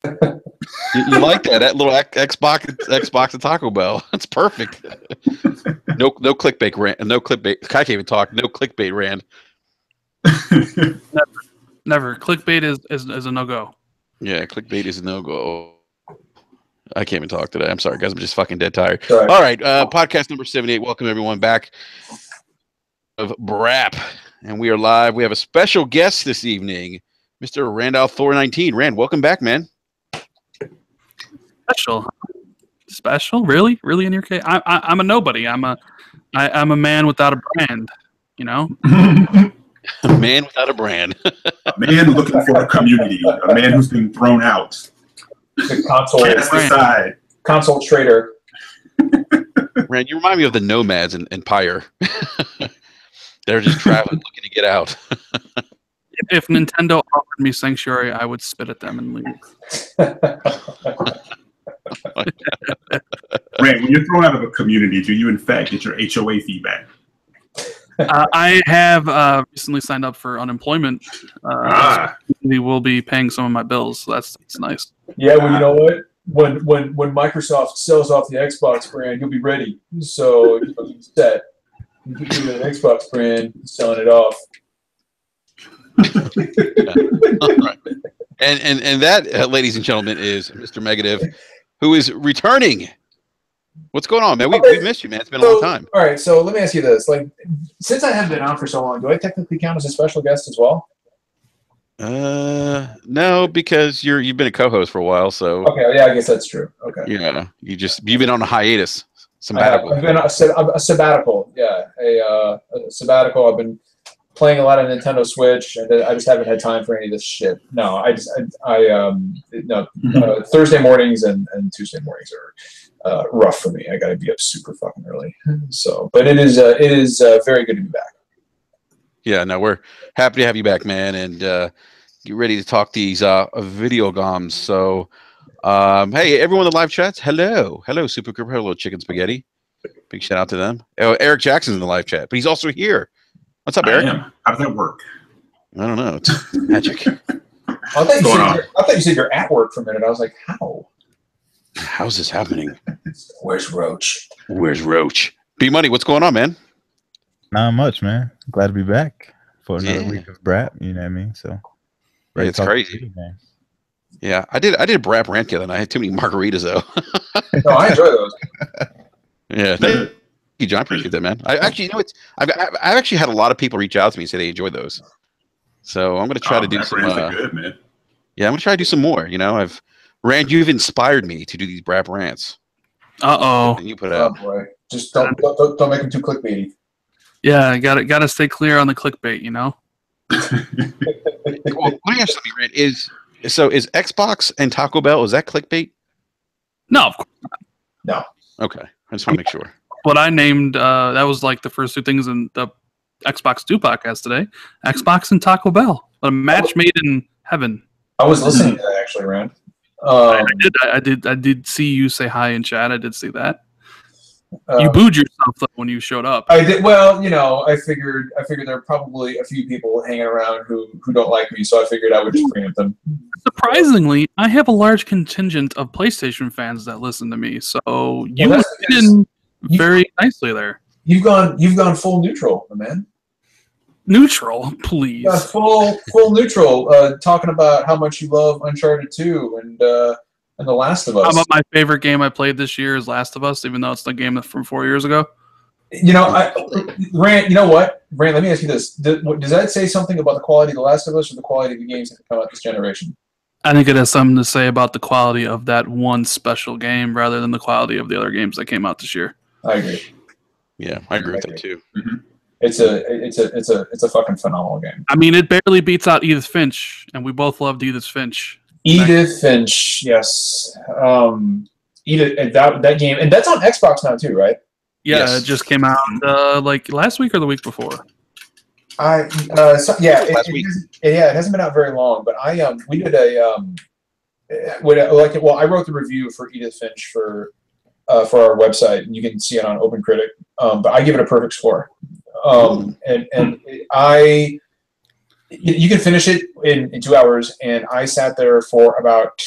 You like that little Xbox and Taco Bell? That's perfect. No clickbait, Rand. No clickbait. I can't even talk. No clickbait, Rand. Never. Clickbait is a no-go. Yeah, clickbait is a no-go. I can't even talk today. I'm sorry, guys. I'm just fucking dead tired. Sorry. All right, podcast number 78. Welcome everyone back of BRAP, and we are live. We have a special guest this evening, Mr. Randolph Thor 19. Rand, welcome back, man. Special? Really in your case? I'm a nobody. I'm a man without a brand. You know. A man without a brand. A man looking for a community. A man who's been thrown out. The console Cast aside. console trader. Rand, you remind me of the nomads in Pyre. They're just traveling, looking to get out. If Nintendo offered me Sanctuary, I would spit at them and leave. Rand, when you're thrown out of a community, do you in fact get your HOA feedback? I have recently signed up for unemployment. We will be paying some of my bills. So that's nice. Yeah, well, you know what? When Microsoft sells off the Xbox brand, you'll be ready. So you'll be set. You can do an Xbox brand, selling it off. All right. And that, ladies and gentlemen, is Mr. Megadeth, who is returning. What's going on, man? We missed you, man. It's been a long time. All right, so let me ask you this: like, since I haven't been on for so long, do I technically count as a special guest as well? No, because you've been a co-host for a while, so okay, yeah, I guess that's true. Okay, yeah, you've been on a hiatus, sabbatical. I've been a sabbatical, yeah, a sabbatical. I've been playing a lot of Nintendo Switch, and I just haven't had time for any of this shit. No, Thursday mornings and Tuesday mornings are rough for me. I got to be up super fucking early. So, but it is very good to be back. Yeah, no, we're happy to have you back, man, and get ready to talk these video goms. So, hey, everyone in the live chats, hello, Super Group, hello, Chicken Spaghetti. Big shout out to them. Oh, Eric Jackson's in the live chat, but he's also here. What's up, Eric? How does that work? I don't know. It's magic. I thought you said you're at work for a minute. I was like, how? How's this happening? Where's Roach? B Money, what's going on, man? Not much, man. Glad to be back for another week of BRAP. You know what I mean? So, it's crazy. Yeah, I did a BRAP rant the other night. I had too many margaritas though. No, I enjoy those. Yeah, thank you, John. Appreciate that, man. I actually, I've actually had a lot of people reach out to me and say they enjoy those. So I'm gonna try to do some. Good, man. Yeah, I'm gonna try to do some more. You know, Rand, you've inspired me to do these BRAP rants. And you put it out. Oh boy, just don't make them too clickbaity. Yeah, gotta stay clear on the clickbait, you know. Well, let me ask something, Rand. Is Xbox and Taco Bell, is that clickbait? No, of course not. No. Okay, I just want to make sure. What I named that was like the first two things in the Xbox 2 podcast today. Xbox and Taco Bell, a match made in heaven. I was listening to that actually, Rand. I did see you say hi in chat. I did see that. You booed yourself though when you showed up. I did. Well, you know, I figured there are probably a few people hanging around who don't like me, so I figured I would just preempt them. Surprisingly, I have a large contingent of PlayStation fans that listen to me, so you went in very nicely there. You've gone full neutral, my man. Neutral, please. Yeah, full neutral. Talking about how much you love Uncharted 2 and The Last of Us. How about my favorite game I played this year is Last of Us, even though it's the game from 4 years ago? You know, Rand, you know what? Rand, let me ask you this. Does that say something about the quality of The Last of Us or the quality of the games that come out this generation? I think it has something to say about the quality of that one special game rather than the quality of the other games that came out this year. I agree. Yeah, I agree with that too. Mm-hmm. It's a fucking phenomenal game. I mean, it barely beats out Edith Finch, and we both loved Edith Finch. Edith Finch, yes. Edith, that game, and that's on Xbox now too, right? Yeah, Yes. It just came out like last week or the week before. It hasn't been out very long, but we did I wrote the review for Edith Finch for our website, and you can see it on OpenCritic. But I give it a perfect score. You can finish it in 2 hours, and I sat there for about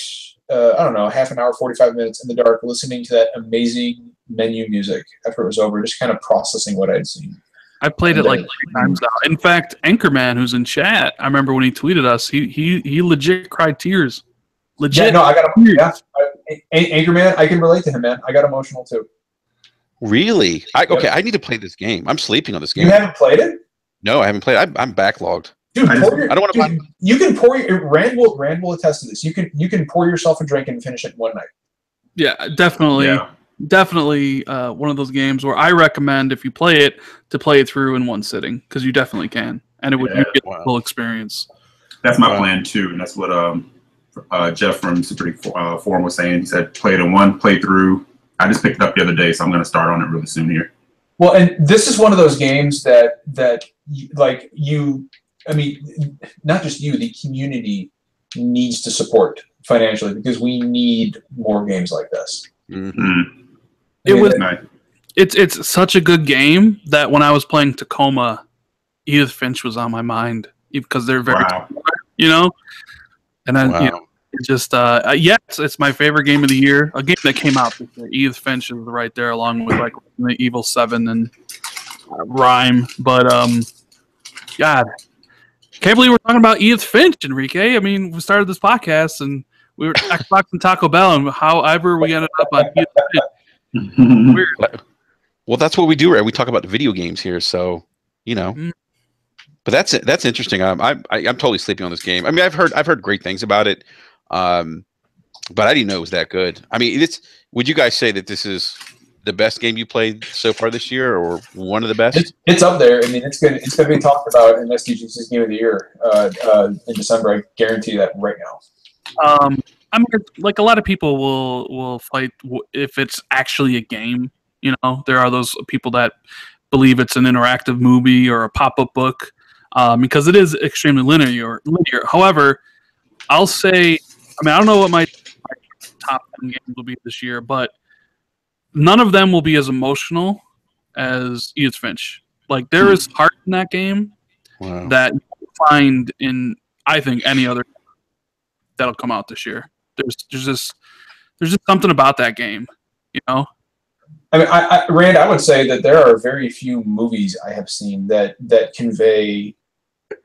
I don't know, half an hour, 45 minutes in the dark, listening to that amazing menu music after it was over, just kind of processing what I'd seen. I played it like 3 times now. In fact, Anchorman, who's in chat, I remember when he tweeted us, he legit cried tears. Legit. Yeah, no, I got Anchorman. I can relate to him, man. I got emotional too. Really? Okay, I need to play this game. I'm sleeping on this game. You haven't played it? No, I haven't played. I'm backlogged. Dude, I don't want to. You can pour your Rand will attest to this. You can pour yourself a drink and finish it in one night. Yeah, definitely. Yeah. Definitely one of those games where I recommend, if you play it, to play it through in one sitting, because you definitely can, and it would get the full experience. That's my plan too, and that's what Jeff from Super League Forum was saying. He said play it in one playthrough. I just picked it up the other day, so I'm going to start on it really soon here. Well, and this is one of those games that like you, I mean, not just you, the community needs to support financially, because we need more games like this. Mm-hmm. It's such a good game that when I was playing Tacoma, Edith Finch was on my mind, because they're very, you know, and then you know, it just it's my favorite game of the year. A game that came out this year. Edith Finch is right there, along with like the Evil 7 and Rhyme. But God, can't believe we're talking about Edith Finch, Enrique. I mean, we started this podcast and we were Xbox and Taco Bell, and however we ended up on Edith Finch. Weird. Well, that's what we do, right? We talk about the video games here, so you know. But that's interesting. I'm totally sleeping on this game. I mean, I've heard great things about it, but I didn't know it was that good. I mean, would you guys say that this is the best game you played so far this year, or one of the best? It's up there. I mean, it's going to be talked about in SDGC's Game of the Year in December. I guarantee that right now. I mean, like a lot of people will fight if it's actually a game. You know, there are those people that believe it's an interactive movie or a pop-up book, because it is extremely linear. However, I'll say, I mean, I don't know what my top 10 games will be this year, but none of them will be as emotional as Edith Finch. Like, there is heart in that game that you find in, I think, any other that'll come out this year. There's just something about that game, you know. I mean, Rand, I would say that there are very few movies I have seen that convey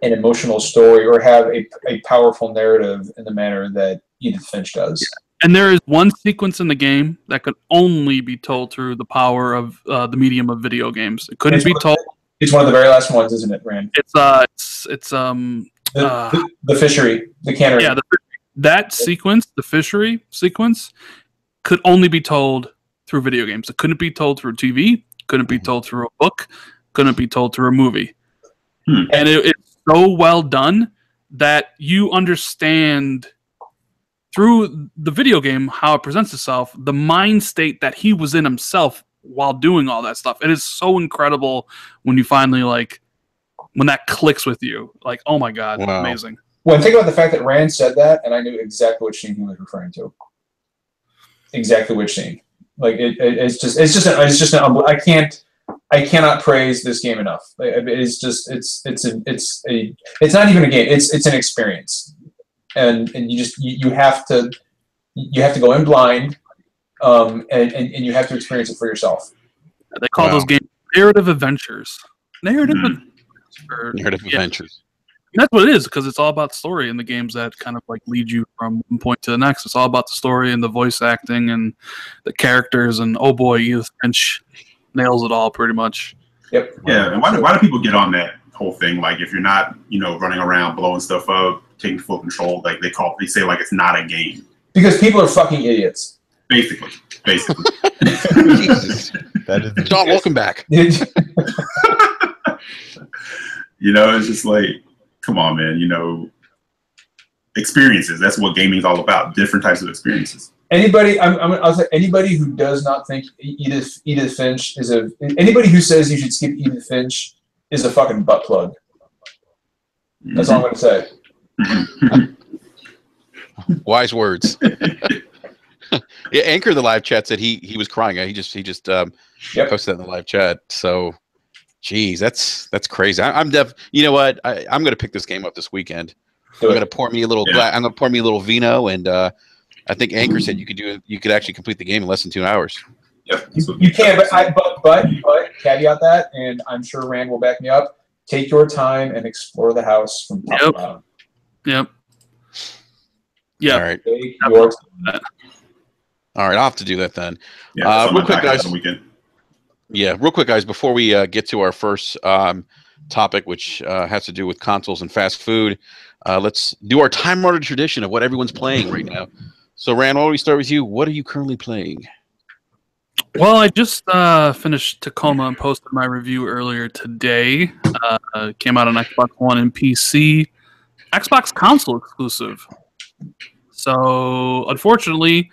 an emotional story or have a powerful narrative in the manner that Edith Finch does. Yeah. And there is one sequence in the game that could only be told through the power of the medium of video games. It couldn't be told. It's one of the very last ones, isn't it, Rand? It's the fishery, the cannery. Yeah, that sequence, the fishery sequence, could only be told through video games. It couldn't be told through TV, couldn't be told through a book, couldn't be told through a movie. And it's so well done that you understand through the video game how it presents itself, the mind state that he was in himself while doing all that stuff. It is so incredible when you finally, like, when that clicks with you. Like, oh my God, amazing. Well, think about the fact that Rand said that, and I knew exactly which scene he was referring to. Exactly which scene. Like I cannot praise this game enough. It's not even a game. It's an experience, and you have to go in blind, and you have to experience it for yourself. They call those games narrative adventures. Narrative adventures. And that's what it is, because it's all about story in the games that kind of like lead you from one point to the next. It's all about the story and the voice acting and the characters, and oh boy, Edith Finch nails it all pretty much. Yep. Yeah, and why do people get on that whole thing? Like, if you're not, running around blowing stuff up, taking full control, like they say like it's not a game. Because people are fucking idiots. Basically. Jesus. That is John, welcome back. It's just like, come on, man. Experiences. That's what gaming's all about. Different types of experiences. I'll say anybody who does not think Edith Finch is anybody who says you should skip Edith Finch is a fucking butt plug. That's all I'm going to say. Wise words. Yeah, Anchor in the live chat said he was crying. He just posted that in the live chat. So, geez, that's crazy. I'm You know what? I'm going to pick this game up this weekend. I'm going to pour me a little. I'm going to pour me a little vino and I think Anchor said you could actually complete the game in less than 2 hours. Yeah, You can, but caveat that, and I'm sure Rand will back me up. Take your time and explore the house from top to bottom. Yep. Yeah. All right. Take your time. All right. I'll have to do that then. Yeah, real quick, guys. On the weekend. Yeah, real quick, guys. Before we get to our first topic, which has to do with consoles and fast food, let's do our time-honored tradition of what everyone's playing right now. So, Rand, why don't we start with you? What are you currently playing? Well, I just finished Tacoma and posted my review earlier today. Came out on Xbox One and PC. Xbox console exclusive. So, unfortunately,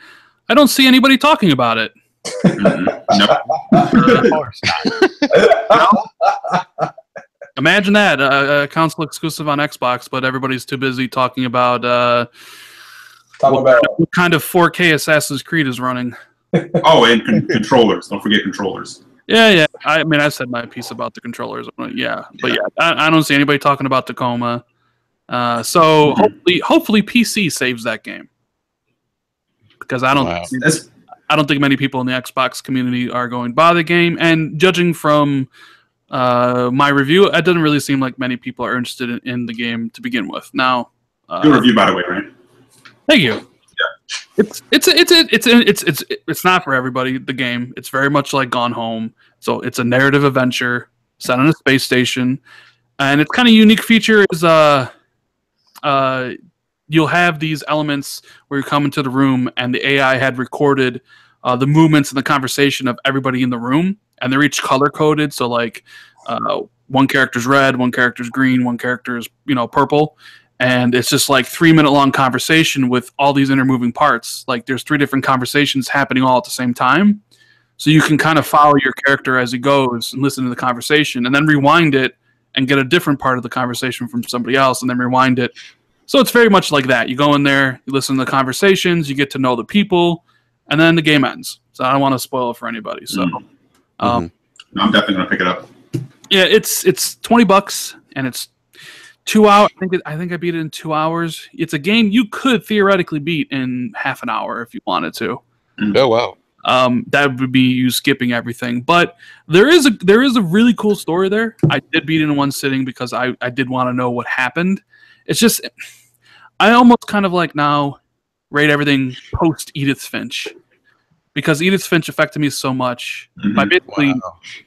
I don't see anybody talking about it. Of course not. Imagine that, a console exclusive on Xbox, but everybody's too busy talking about what kind of 4K Assassin's Creed is running. Oh, and controllers. Don't forget controllers. Yeah. I mean, I said my piece about the controllers. Yeah, but I don't see anybody talking about Tacoma. So hopefully PC saves that game, because I don't think many people in the Xbox community are going to buy the game. And judging from my review, it doesn't really seem like many people are interested in the game to begin with. Now, good review, by the way, right? Thank you. Yeah, it's not for everybody. The game, it's very much like Gone Home. So it's a narrative adventure set on a space station, and its kind of unique feature is you'll have these elements where you come into the room and the AI had recorded the movements and the conversation of everybody in the room, and they're each color coded. So like one character's red, one character's green, one character's purple. And it's just like 3-minute long conversation with all these intermoving parts. Like there's 3 different conversations happening all at the same time. So you can kind of follow your character as he goes and listen to the conversation and then rewind it and get a different part of the conversation from somebody else and then rewind it. So it's very much like that. You go in there, you listen to the conversations, you get to know the people, and then the game ends. So I don't want to spoil it for anybody. So No, I'm definitely going to pick it up. Yeah, it's $20 and it's 2 hours. I think I beat it in 2 hours. It's a game you could theoretically beat in half an hour if you wanted to. Oh wow! That would be you skipping everything. But there is a really cool story there. I did beat it in one sitting because I did want to know what happened. It's just I almost kind of like now rate everything post Edith Finch, because Edith Finch affected me so much by basically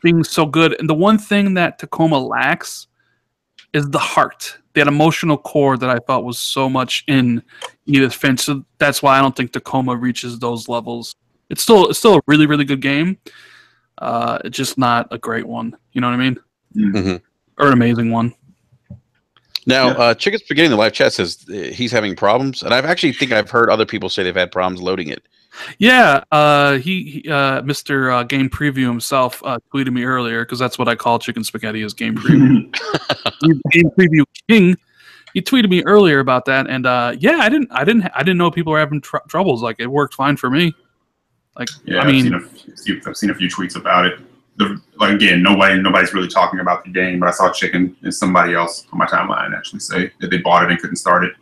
being so good. And the one thing that Tacoma lacks is the heart, that emotional core that I thought was so much in Edith Finch. So that's why I don't think Tacoma reaches those levels. It's still a really, really good game. It's just not a great one. You know what I mean? Mm-hmm. Or an amazing one. Now, Chicken Spaghetti in the live chat says he's having problems, and think I've heard other people say they've had problems loading it. Yeah, he Mr. Game Preview himself tweeted me earlier, because that's what I call Chicken Spaghetti, is Game Preview. Game Preview King. He tweeted me earlier about that, and I didn't know people were having troubles. Like, it worked fine for me. Like, yeah, I mean, I've seen a few tweets about it. Again, nobody's really talking about the game, but I saw Chicken and somebody else on my timeline actually say that they bought it and couldn't start it.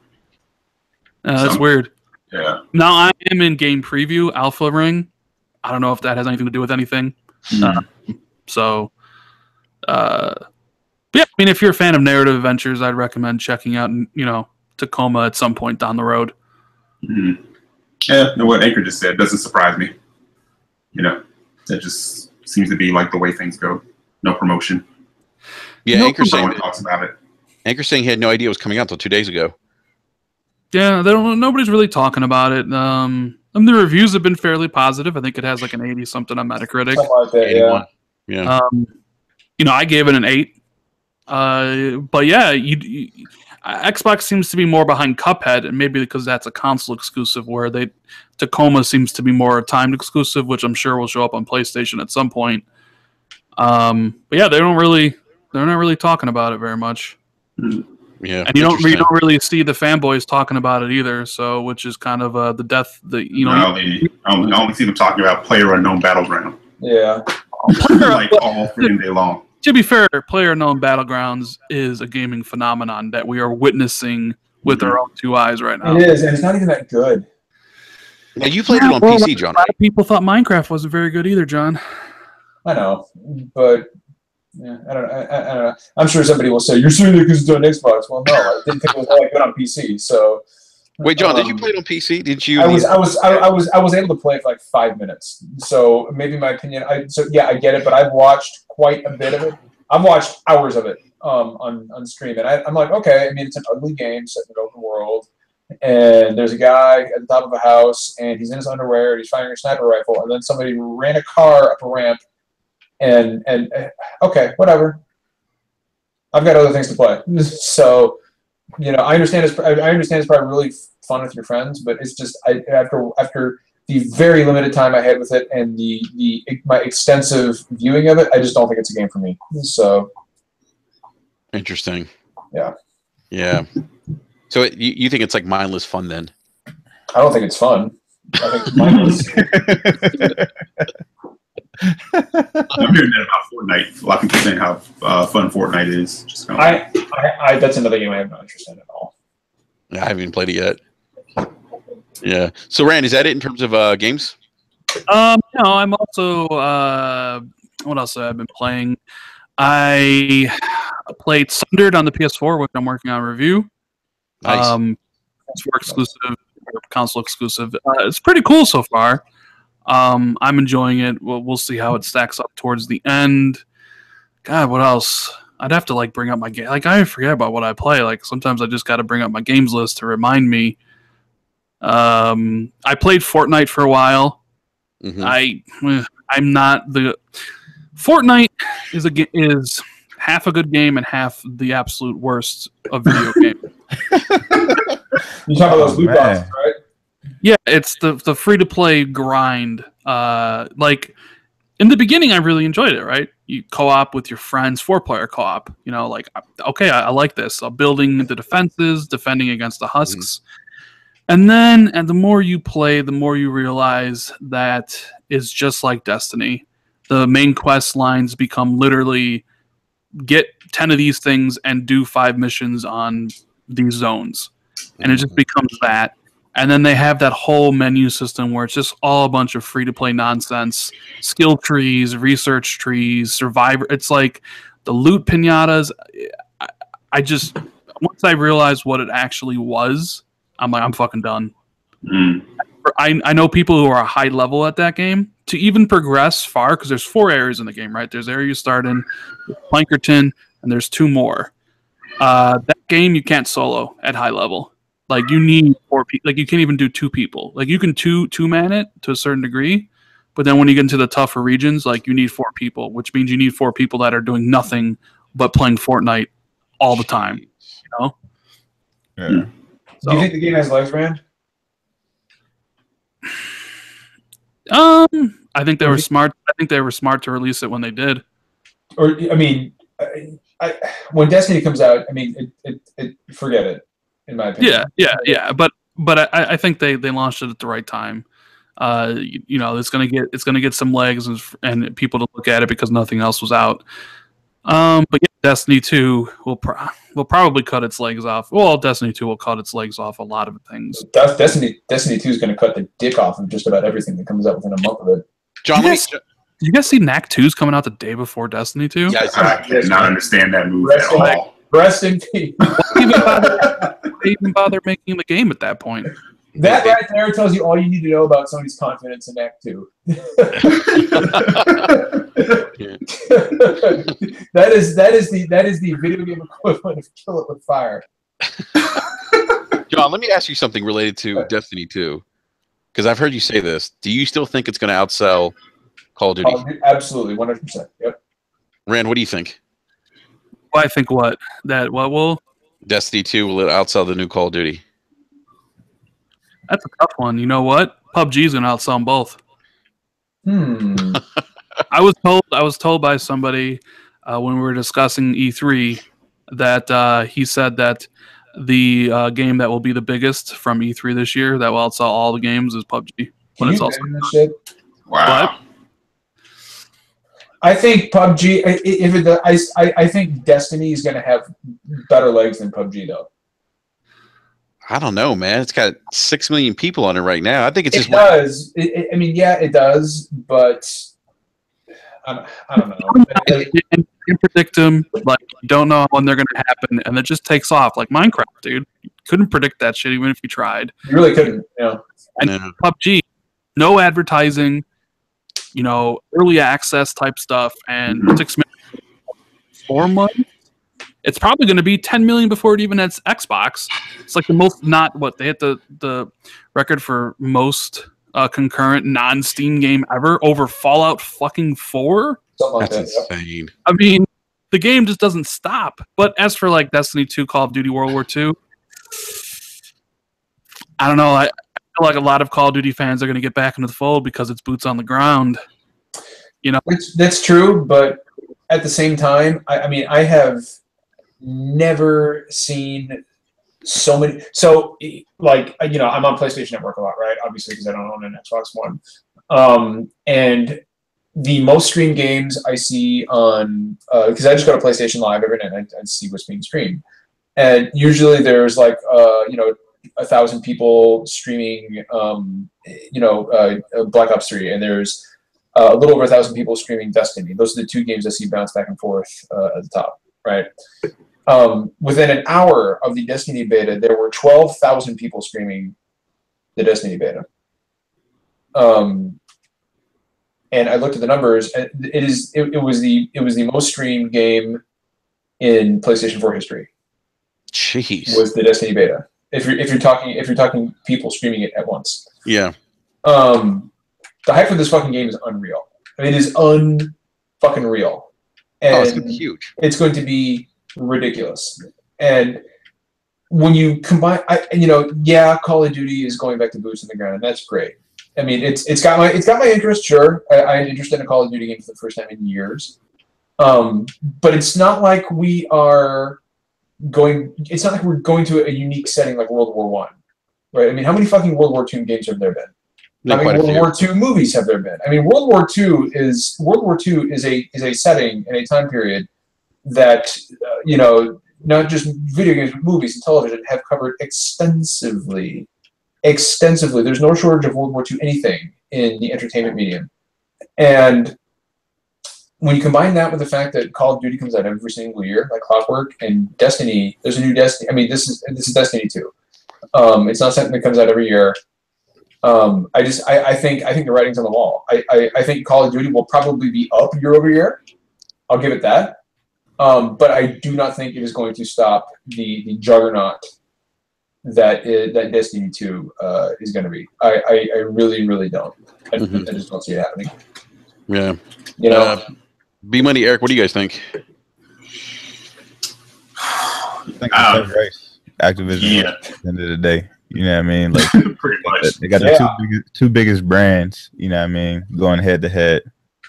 That's weird. Yeah. Now I am in Game Preview Alpha Ring. I don't know if that has anything to do with anything. Yeah, I mean, if you're a fan of narrative adventures, I'd recommend checking out, Tacoma at some point down the road. Mm-hmm. Yeah, what Anchor just said doesn't surprise me. That just seems to be like the way things go. No promotion. Yeah, Anchor saying no one talks about it. Anchor saying he had no idea it was coming out until 2 days ago. Yeah, nobody's really talking about it. And the reviews have been fairly positive. I think it has like an 80 something on Metacritic. Something like that, 81. Yeah. I gave it an 8. But yeah, Xbox seems to be more behind Cuphead, and maybe because that's a console exclusive, where Tacoma seems to be more timed exclusive, which I'm sure will show up on PlayStation at some point. But yeah, they're not really talking about it very much. Yeah, and you don't really see the fanboys talking about it either. So, which is kind of the death. I only see them talking about PlayerUnknown Battleground. Yeah, like all freaking day long. To be fair, PlayerUnknown Battlegrounds is a gaming phenomenon that we are witnessing with our own 2 eyes right now. It is, and it's not even that good. Now you played it on PC, John. A lot of people thought Minecraft wasn't very good either, John. I know, but yeah, I don't know. I'm sure somebody will say you're saying that because it's on Xbox. Well, no, I didn't think it was all that good on PC. So wait, John, did you play it on PC? Did you? I was able to play it for like 5 minutes. So maybe my opinion. I get it, but I've watched quite a bit of it. I've watched hours of it on stream, and I'm like, okay. I mean, it's an ugly game set in an open world, and there's a guy at the top of a house, and he's in his underwear, and he's firing a sniper rifle, and then somebody ran a car up a ramp, and okay, whatever. I've got other things to play, so I understand it's probably really fun with your friends, but it's just after the very limited time I had with it and my extensive viewing of it, I just don't think it's a game for me. So interesting. Yeah. Yeah. So you think it's like mindless fun then? I don't think it's fun. I think it's mindless. I'm hearing that about Fortnite. A lot of people saying how fun Fortnite is. Just that's another game I have no interest in at all. I haven't even played it yet. Yeah. So, Rand, is that it in terms of games? No, I'm also. What else have I been playing? I played Sundered on the PS4, which I'm working on a review. Nice. PS4 exclusive, or console exclusive. It's pretty cool so far. I'm enjoying it. We'll see how it stacks up towards the end. God, what else? I'd have to bring up my game. I forget about what I play. Sometimes I just got to bring up my games list to remind me. I played Fortnite for a while. Mm-hmm. I'm not the Fortnite is half a good game and half the absolute worst of video game. You talk about those loot boxes, right? Yeah, it's the free to play grind. In the beginning, I really enjoyed it. Right, you co-op with your friends, 4-player co-op. Okay, I like this. Building the defenses, defending against the husks. And the more you play, the more you realize that it's just like Destiny. The main quest lines become literally get 10 of these things and do 5 missions on these zones. And it just becomes that. And then they have that whole menu system where it's just all a bunch of free-to-play nonsense. Skill trees, research trees, survivor. It's like the loot pinatas. Once I realized what it actually was, I'm like, I'm fucking done. I know people who are high level at that game. To even progress far, because there's 4 areas in the game, right? There's the area you start in, Plankerton, and there's 2 more. That game you can't solo at high level. You need 4 people. You can't even do 2 people. You can two-man it to a certain degree, but then when you get into the tougher regions, you need 4 people, which means you need 4 people that are doing nothing but playing Fortnite all the time. Yeah. Do you think the game has legs, Rand? I think they were smart. I think they were smart to release it when they did. Or when Destiny comes out, it forget it. In my opinion. Yeah. But I think they launched it at the right time. It's gonna get some legs and people to look at it because nothing else was out. But yeah, Destiny 2 will probably cut its legs off. Well, Destiny 2 will cut its legs off a lot of things. Destiny 2 is going to cut the dick off of just about everything that comes out within a month of it. John, did you guys see Knack 2's coming out the day before Destiny 2? Yeah, I cannot understand that move at all. Rest in peace. Why even bother making the game at that point? That right there tells you all you need to know about Sony's confidence in Act 2. That is the video game equivalent of kill it with fire. John, let me ask you something related to Destiny 2, because I've heard you say this. Do you still think it's going to outsell Call of Duty? Absolutely, 100%. Yep. Rand, what do you think? Well, I think what will Destiny 2 will it outsell the new Call of Duty? That's a tough one. You know what? PUBG's gonna outsell them both. I was told by somebody when we were discussing E3 that he said that the game that will be the biggest from E3 this year that will outsell all the games is PUBG. When it's also shit? Wow. What? I think PUBG. I think Destiny is going to have better legs than PUBG, though. I don't know, man. It's got 6 million people on it right now. I think it's just. It does. I mean, yeah, it does, but I don't know. You predict them, like you don't know when they're going to happen, and it just takes off like Minecraft, dude. You couldn't predict that shit even if you tried. You really couldn't, you know. And No. PUBG, no advertising, you know, early access type stuff, and 6 million, 4 months. It's probably going to be 10 million before it even hits Xbox. It's like the most, not what they hit the record for most concurrent non-Steam game ever over Fallout fucking 4. Something like That's that. insane. I mean, the game just doesn't stop. But as for like Destiny 2, Call of Duty World War II, I don't know. I feel like a lot of Call of Duty fans are going to get back into the fold because it's boots on the ground. You know, That's true, but at the same time, I mean, I have never seen so many. So, like, you know, I'm on PlayStation Network a lot, right? Obviously, because I don't own an Xbox One. And the most streamed games I see on, because I just go to PlayStation Live every night and see what's being streamed. And usually there's like, you know, 1,000 people streaming, Black Ops 3, and there's a little over 1,000 people streaming Destiny. Those are the two games I see bounce back and forth at the top, right? Within an hour of the Destiny beta, there were 12,000 people streaming the Destiny beta. And I looked at the numbers, and it was the most streamed game in PlayStation 4 history. Jeez. Was the Destiny beta. If you're talking people streaming it at once. Yeah. The hype for this fucking game is unreal. I mean, it is unfucking real. And Oh, it's gonna be huge. it's going to be ridiculous. And when you combine, Call of Duty is going back to boots on the ground, and that's great. I mean, it's got my interest. Sure, I'm interested in a Call of Duty game for the first time in years. But it's not like we are going. It's not like we're going to a unique setting like World War One, right? I mean, how many fucking World War II games have there been? Yeah, How many quite a World few. War II movies have there been? I mean, World War II is a setting and a time period that not just video games but movies and television have covered extensively. There's no shortage of World War II anything in the entertainment medium, and when you combine that with the fact that Call of Duty comes out every single year, like clockwork, and Destiny, there's a new Destiny. I mean, this is Destiny 2. It's not something that comes out every year. I think the writing's on the wall. I think Call of Duty will probably be up year over year. I'll give it that. But I do not think it is going to stop the juggernaut that Destiny 2 is going to be. I really, really don't. I just don't see it happening. Yeah. You know? B Money, Eric, what do you guys think? I think it's a race. Activision at the end of the day. You know what I mean? Like Pretty much. they got the two biggest brands, you know what I mean, going head to head.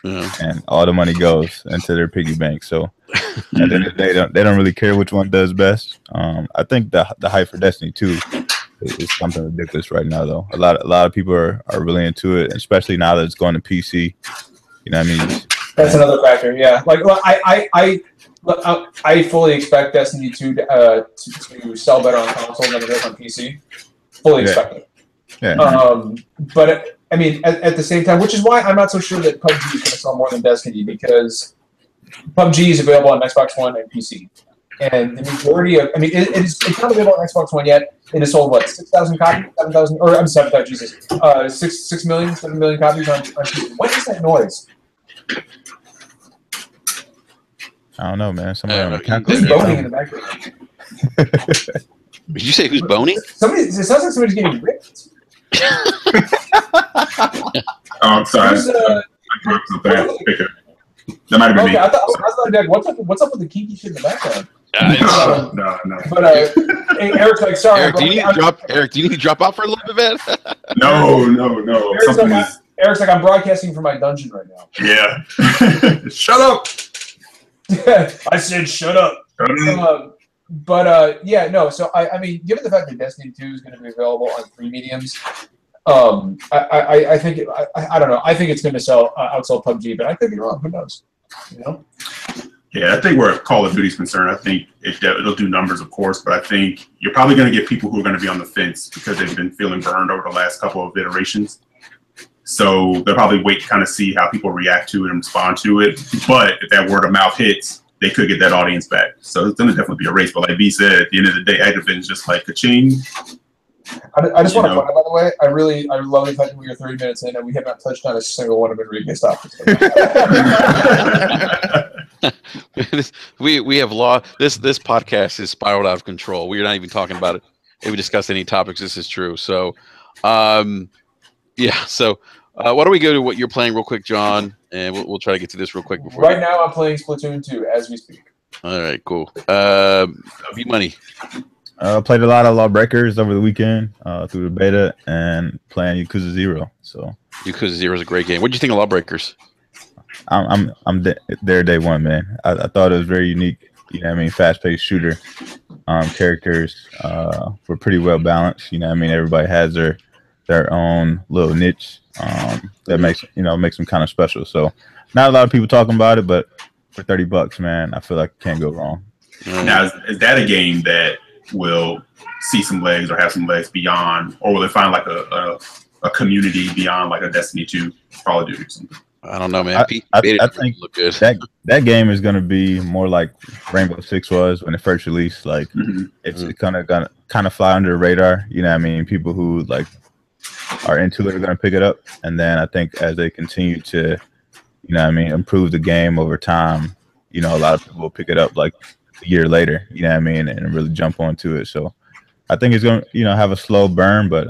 Yeah. And all the money goes into their piggy bank. So at the end of the day, they don't really care which one does best. I think the hype for Destiny 2 is something ridiculous right now, though. A lot of people are really into it, especially now that it's going to PC. You know what I mean? That's another factor. Yeah, like I fully expect Destiny 2 to sell better on console than it does on PC. Fully expect it. Yeah. But I mean, at the same time, which is why I'm not so sure that PUBG is going to sell more than Destiny, because PUBG is available on Xbox One and PC, and the majority of, I mean, it's not available on Xbox One yet. It has sold what, 6,000 copies, 7,000, or I'm 7,000, Jesus, 7 million copies on PC. What is that noise? I don't know, man. Somebody on the Who's calculator. boning in the background? Did you say who's boning? It sounds like somebody's getting ripped. Oh, I'm sorry. Who's, I dropped something. That might have been okay, me. I was like, what's up with the kinky shit in the background? No. But hey, Eric's like, sorry. Eric, do you need to drop? Eric, do you need to drop out for a little bit, man? No. Eric's like, I'm broadcasting from my dungeon right now. Yeah. Shut up. I said, shut up. Yeah, no. So I mean, given the fact that Destiny 2 is going to be available on 3 mediums, I think I don't know. I think it's going to outsell PUBG, but I could be wrong. Who knows? You know. Yeah, I think where Call of Duty is concerned, I think it'll do numbers, of course, but I think you're probably going to get people who are going to be on the fence because they've been feeling burned over the last couple of iterations. So they'll probably wait to kind of see how people react to it and respond to it. But if that word of mouth hits, they could get that audience back. So it's going to definitely be a race. But like B said, at the end of the day, Activision's just like ka-ching. I just want to point out, by the way, I love the fact that we are 30 minutes in and we have not touched on a single one of Enrique's topics. we have this podcast is spiraled out of control. We're not even talking about it. If we discuss any topics, this is true. So, yeah. So, why don't we go to what you're playing real quick, John, and we'll try to get to this real quick before. Right now, I'm playing Splatoon 2 as we speak. All right, cool. V-Money. Played a lot of Lawbreakers over the weekend through the beta and playing Yakuza 0. So Yakuza 0 is a great game. What do you think of Lawbreakers? I'm there day one, man. I thought it was very unique. You know what I mean? Fast-paced shooter. Characters were pretty well balanced. You know what I mean? Everybody has their own little niche that makes them kind of special. So not a lot of people talking about it, but for $30, man, I feel like it can't go wrong. Now, is that a game that will see some legs or have some legs beyond, or will it find like a community beyond like a Destiny 2 Call of Duty or something? I don't know, man. I think look good. that game is going to be more like Rainbow Six was when it first released. Like it's kind of fly under the radar. You know what I mean? People who like are into it are going to pick it up, and then I think as they continue to, you know what I mean, improve the game over time, you know, a lot of people will pick it up like a year later. You know what I mean, and really jump onto it. So I think it's going to, have a slow burn, but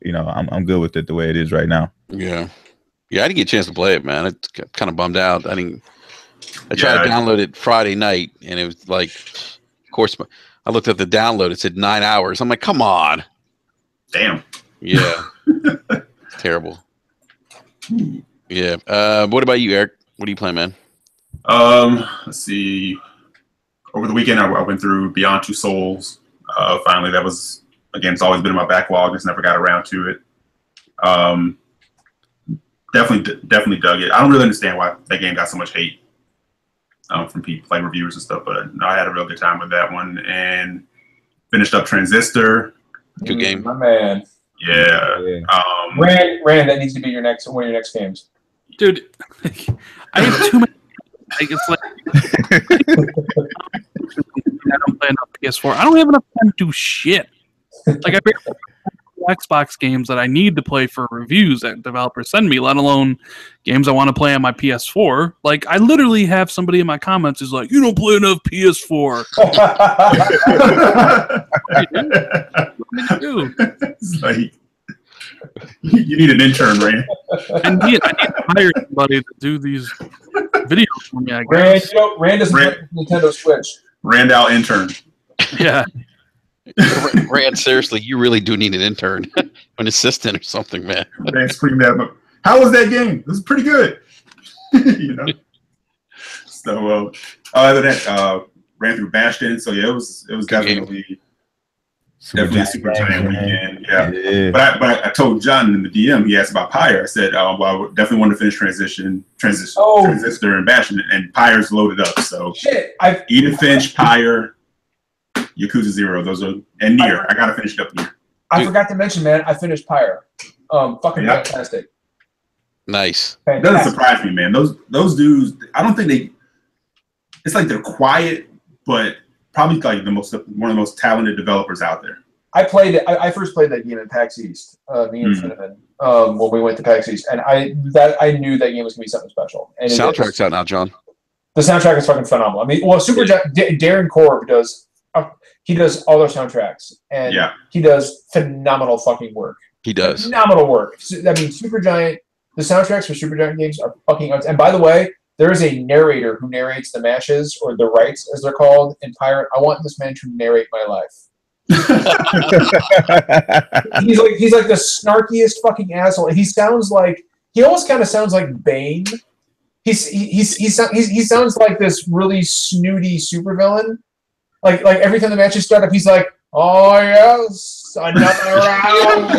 I'm good with it the way it is right now. Yeah, I didn't get a chance to play it, man. It's kind of bummed out. I tried to download it Friday night, and it was like, of course, I looked at the download. It said 9 hours. I'm like, come on. Damn. Yeah. Terrible. Yeah. What about you, Eric? What are you playing, man? Let's see. Over the weekend, I went through Beyond Two Souls. Finally, that was, again, it's always been in my backlog. Just never got around to it. Definitely dug it. I don't really understand why that game got so much hate from people, like reviewers and stuff, but I had a real good time with that one and finished up Transistor. Good game, my man. Yeah. Rand, that needs to be one of your next games, dude. I have too many. Like, it's like I don't play enough PS4. I don't have enough time to do shit. Like I barely Xbox games that I need to play for reviews that developers send me, let alone games I want to play on my PS4. Like, I literally have somebody in my comments who's like, you don't play enough PS4. It's like, you need an intern, Rand. I need to hire somebody to do these videos for me, I guess. Rand doesn't play Nintendo Switch. Randall intern. Yeah. Rand, seriously, you really do need an intern, an assistant or something, man. Rand screamed at him. How was that game? It was pretty good. So, other than that, ran through Bastion. So yeah, it was definitely a super giant weekend. Yeah. But I told John in the DM, he asked about Pyre. I said, well, I definitely wanted to finish Transistor and Bastion, and Pyre's loaded up. So Edith Finch, Pyre, Yakuza 0, those are, and Nier. I gotta finish it up Nier. I forgot to mention, man, I finished Pyre. Fantastic. Nice. It doesn't surprise me, man. Those dudes, I don't think it's like they're quiet, but probably like one of the most talented developers out there. I first played that game at PAX East, me and Cinnamon, when we went to PAX East, and I knew that game was gonna be something special. And soundtrack's out now, John. The soundtrack is fucking phenomenal. I mean, well, Darren Korb does. He does all their soundtracks, and he does phenomenal fucking work. He does phenomenal work. I mean, Supergiant. The soundtracks for Supergiant games are fucking. And by the way, there is a narrator who narrates the matches or the rights, as they're called, in Pirate. I want this man to narrate my life. he's like the snarkiest fucking asshole. He almost kind of sounds like Bane. He sounds like this really snooty supervillain. Like every time the matches start up, he's like, "Oh yes, another round."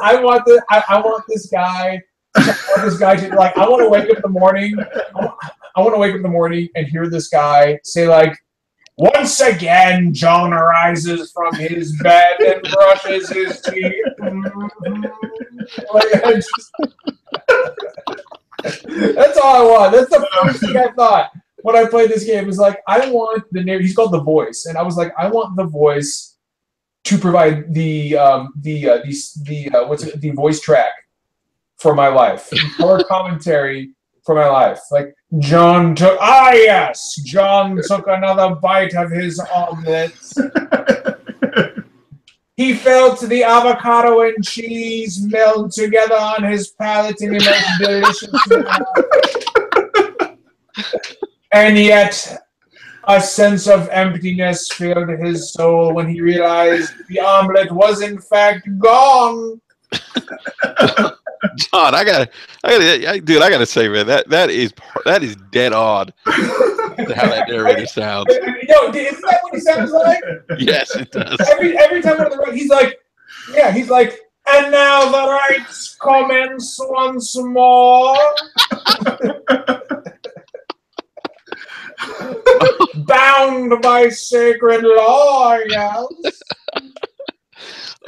I want this guy this guy to, like, I want to wake up in the morning. I want to wake up in the morning and hear this guy say, like, once again, John arises from his bed and brushes his teeth. Like, that's all I want. That's the first thing I thought when I played this game. Is like, I want the name. He's called The Voice, and I was like, I want The Voice to provide the voice track for my life, color commentary for my life. Like, John took another bite of his omelet. He felt the avocado and cheese meld together on his palate in the most delicious manner. And yet, a sense of emptiness filled his soul when he realized the omelet was in fact gone. John, I gotta say, man, that is dead on to how that narrator sounds. Yo, isn't that what he sounds like? Yes, it does. Every time we're on the road, he's like, and now the rites commence once more. Bound by sacred law, yes.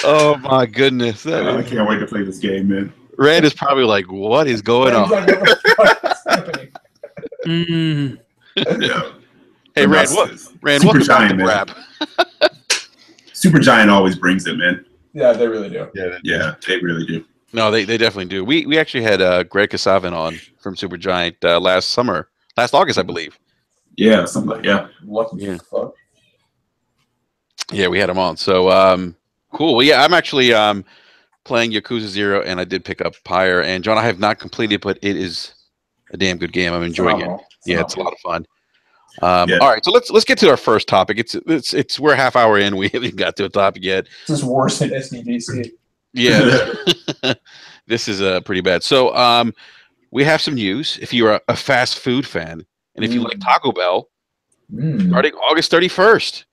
Oh my goodness! I can't wait to play this game, man. Rand is probably like, "What is going on?" Like, what the fuck is happening? Yeah. Hey, Rand, welcome back to rap. Super Giant always brings it, man. Yeah, they really do. Yeah, they really do. No, they definitely do. We actually had Greg Kasavin on from Super Giant last August, I believe. Yeah, something like Lucky fuck. Yeah, we had him on. So cool. Well, yeah, I'm actually playing Yakuza 0, and I did pick up Pyre. And John, I have not completed it, but it is a damn good game. I'm enjoying it. Yeah, it's a lot of fun. All right, so let's get to our first topic. It's we're a half hour in. We haven't got to a topic yet. This is worse than SDGC. Yeah, this is pretty bad. So we have some news. If you're a fast food fan, and if you like Taco Bell, starting August 31st,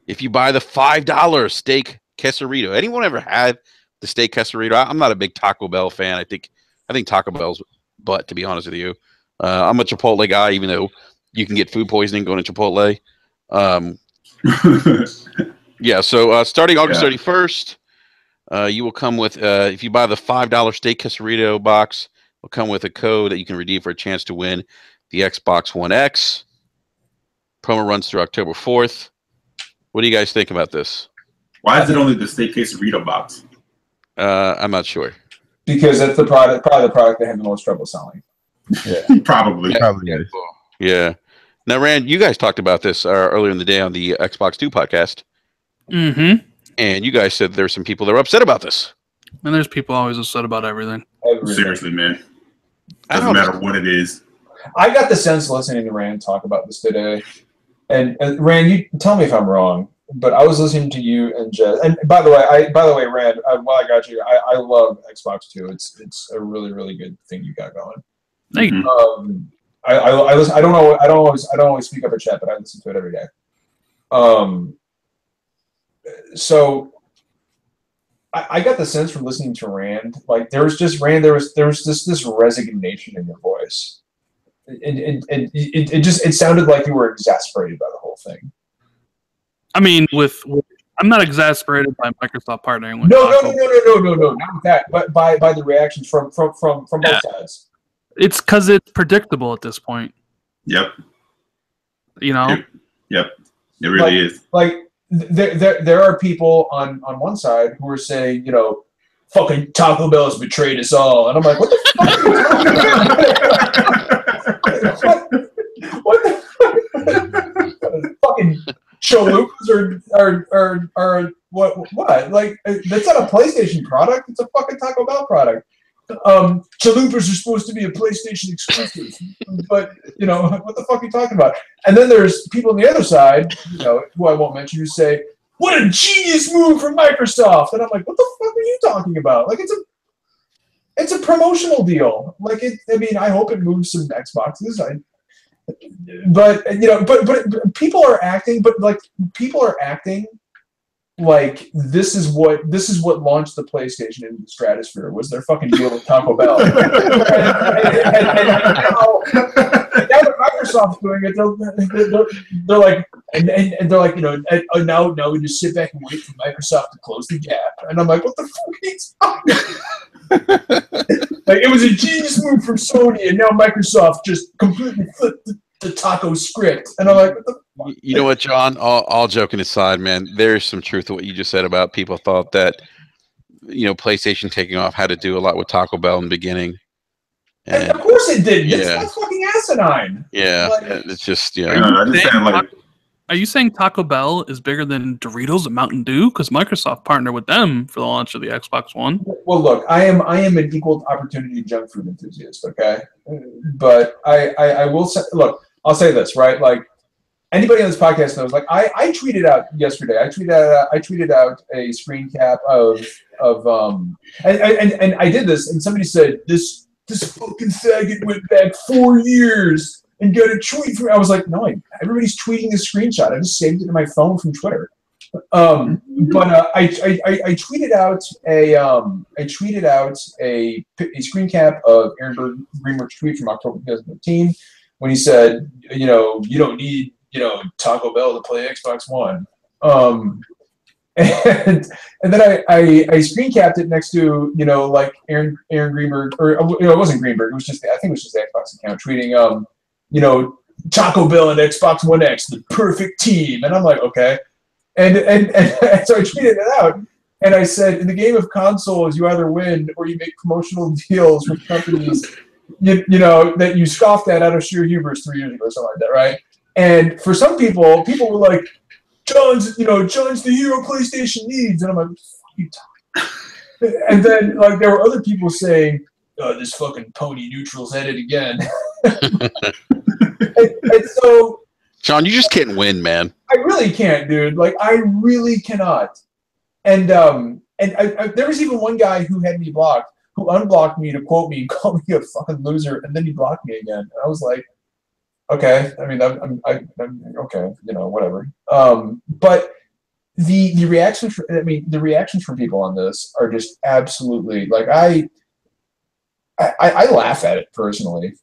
if you buy the $5 steak quesarito, anyone ever had the steak quesarito? I'm not a big Taco Bell fan. I think Taco Bell's butt, to be honest with you. I'm a Chipotle guy, even though you can get food poisoning going to Chipotle. Yeah, so starting August 31st, you will come with, if you buy the $5 steak quesarito box, will come with a code that you can redeem for a chance to win the Xbox One X. Promo runs through October 4th. What do you guys think about this? Why is it only the steak quesarito box? I'm not sure. Because that's probably the product they have the most trouble selling. Yeah. Probably. Yeah. Now, Rand, you guys talked about this earlier in the day on the Xbox 2 podcast. Mm-hmm. And you guys said there's some people that are upset about this. And there's people always upset about everything. Seriously, man. Doesn't matter what it is. I got the sense listening to Rand talk about this today. And Rand, you tell me if I'm wrong, but I was listening to you and Jess. And by the way, Rand, while I got you, I love Xbox 2. It's a really, really good thing you got going. Thank you. I listen. I don't always speak up at chat, but I listen to it every day. So I got the sense from listening to Rand, like there was just this resignation in your voice. It sounded like you were exasperated by the whole thing. I mean, I'm not exasperated by Microsoft partnering with No, not with that, but by the reactions from both sides. It's because it's predictable at this point. Yep. You know. Yep. It really is. Like there are people on one side who are saying, you know, fucking Taco Bell has betrayed us all, and I'm like, what the fuck? what the fucking chalupas are what? Like, that's not a PlayStation product. It's a fucking Taco Bell product. Chalupas are supposed to be a PlayStation exclusive, but you know what the fuck are you talking about? And then there's people on the other side, you know, who I won't mention, who say, "What a genius move from Microsoft!" And I'm like, "What the fuck are you talking about? Like, it's a promotional deal. Like, I mean, I hope it moves some Xboxes. But you know, but people are acting, like this is what launched the PlayStation into the stratosphere was their fucking deal with Taco Bell. and now that Microsoft's doing it, they're like, and they're like, now we just sit back and wait for Microsoft to close the gap. And I'm like, what the fuck are you talking about? Like, it was a genius move from Sony, and now Microsoft just completely flipped the taco script. And I'm like, what the fuck? You know what, John? All joking aside, man, there's some truth to what you just said about people thought that, PlayStation taking off had to do a lot with Taco Bell in the beginning. And of course it did. That's fucking asinine. Yeah, like, it's just Are you saying Taco Bell is bigger than Doritos and Mountain Dew? Because Microsoft partnered with them for the launch of the Xbox One. Well, look, I am an equal opportunity junk food enthusiast, okay? But I will say, look, I'll say this, right? Like, anybody on this podcast knows, like, I tweeted out yesterday. I tweeted out a screen cap of and I did this, and somebody said this fucking faggot went back 4 years and got a tweet from. I was like, no, everybody's tweeting this screenshot. I just saved it to my phone from Twitter. But I tweeted out a screen cap of Aaron Greenberg's tweet from October 2015 when he said, you don't need Taco Bell to play Xbox One. And then I screen capped it next to like Aaron Greenberg, or it wasn't Greenberg. It was just I think it was just the Xbox account tweeting Taco Bell and Xbox One X, the perfect team. And I'm like, okay. And so I tweeted it out, and I said, in the game of consoles, you either win or you make promotional deals with companies, that you scoffed at out of sheer hubris 3 years ago, or something like that, right? And for some people were like, John's the hero PlayStation needs, and I'm like, what the fuck are you talking? And then like there were other people saying, oh, this fucking pony neutral's at it again. and so, John, you just can't win, man. I really can't, dude. Like, I really cannot. And there was even one guy who had me blocked, who unblocked me to quote me, call me a fucking loser, and then he blocked me again. And I was like, okay. I mean, I'm okay. Whatever. But the reactions from people on this are just absolutely like I laugh at it personally.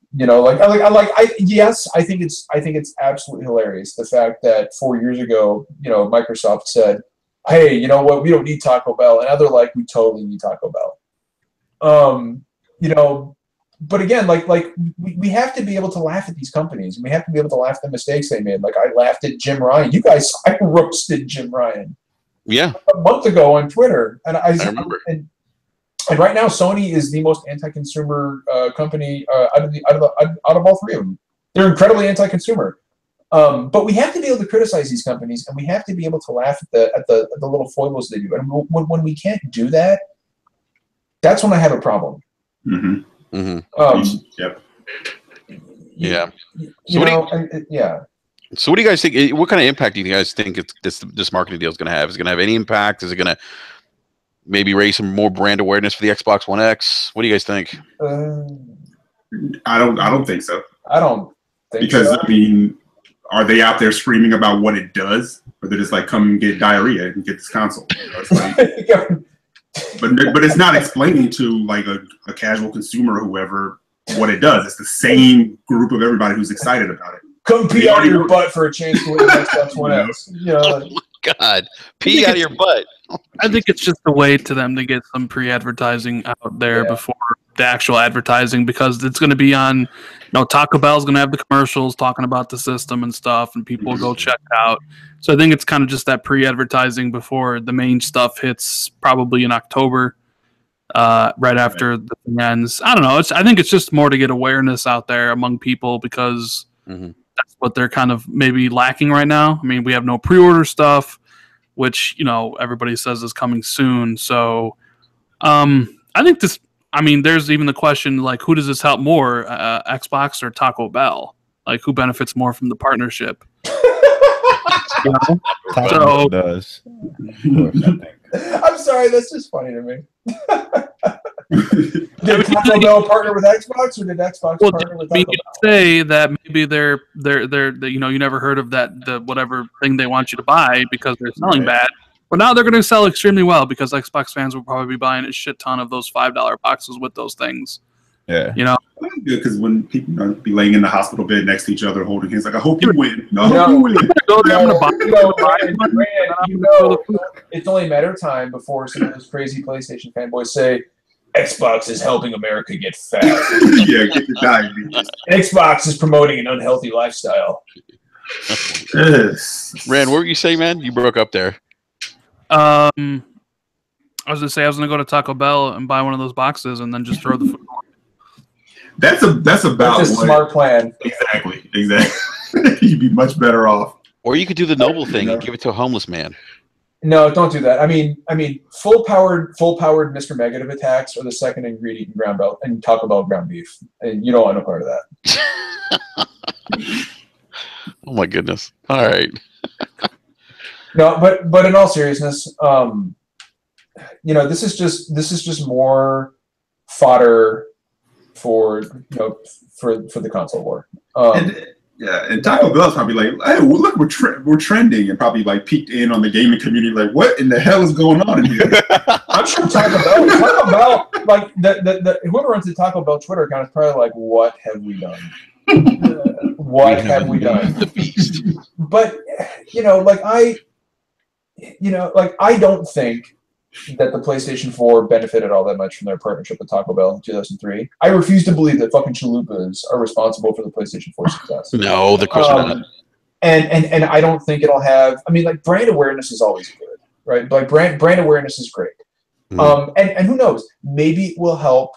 Yes, I think it's absolutely hilarious the fact that 4 years ago, Microsoft said, hey, you know what, we don't need Taco Bell, and now they're like, we totally need Taco Bell. But again, like we have to be able to laugh at these companies, and we have to be able to laugh at the mistakes they made. Like I laughed at Jim Ryan. I roasted Jim Ryan. Yeah. A month ago on Twitter, and I remember. And right now, Sony is the most anti-consumer company out of all three of them. They're incredibly anti-consumer. But we have to be able to criticize these companies, and we have to be able to laugh at the little foibles they do. And when we can't do that, that's when I have a problem. Mm-hmm. Mm-hmm. Yep. Yeah. So what do you guys think? What kind of impact do you guys think this marketing deal is going to have? Is it going to have any impact? Is it going to maybe raise some more brand awareness for the Xbox One X? What do you guys think? I don't think so. I don't think because so. I mean, are they out there screaming about what it does, or they're just like, come and get diarrhea and get this console? It's like, but it's not explaining to like a casual consumer or whoever what it does. It's the same group of everybody who's excited about it. Come pee out of your butt for a chance to win the Xbox One X. Oh my God, pee out of your butt. I think it's just a way to them to get some pre-advertising out there before the actual advertising, because it's going to be on, Taco Bell's going to have the commercials talking about the system and stuff, and people will go check it out. So I think it's kind of just that pre-advertising before the main stuff hits, probably in October, right after the thing ends. I don't know. I think it's just more to get awareness out there among people, because that's what they're kind of maybe lacking right now. I mean, we have no pre-order stuff, which, everybody says is coming soon. So I think this, there's even the question, like, who does this help more, Xbox or Taco Bell? Like, who benefits more from the partnership? Taco Bell does. I'm sorry, that's just funny to me. Did Taco Bell partner with Xbox, or did Xbox partner with Taco Bell? You say that maybe they're you never heard of that, the whatever thing they want you to buy because they're selling bad. But now they're going to sell extremely well because Xbox fans will probably be buying a shit ton of those $5 boxes with those things. Yeah. You know? That's good because when people be laying in the hospital bed next to each other holding hands, like, I hope you win. I hope you win. Go there, I'm going to buy it's only a matter of time before some of those crazy PlayStation fanboys say, Xbox is helping America get fat. Yeah, get the diabetes. Xbox is promoting an unhealthy lifestyle. Yes. Rand, what were you saying, man? You broke up there. I was going to say I was going to go to Taco Bell and buy one of those boxes and then just throw the food away. That's about a smart plan. Exactly. You'd be much better off. Or you could do the noble thing and give it to a homeless man. No, don't do that. I mean, full powered Mr. Negative attacks are the second ingredient in ground belt and Taco Bell ground beef, and you don't want no part of that. Oh my goodness! All right. No, but in all seriousness, this is just more fodder for the console war. And Taco Bell's probably like, hey, well, look, we're trending, and probably like peeked in on the gaming community, like, what in the hell is going on in here? I'm sure Taco Bell, like the whoever runs the Taco Bell Twitter account is probably like, what have we done? What have we done? The beast. But I don't think that the PlayStation 4 benefited all that much from their partnership with Taco Bell in 2003. I refuse to believe that fucking chalupas are responsible for the PlayStation 4 success. No, of course not. And I don't think it'll have. I mean, like, brand awareness is always good, right? Like brand awareness is great. And who knows? Maybe it will help.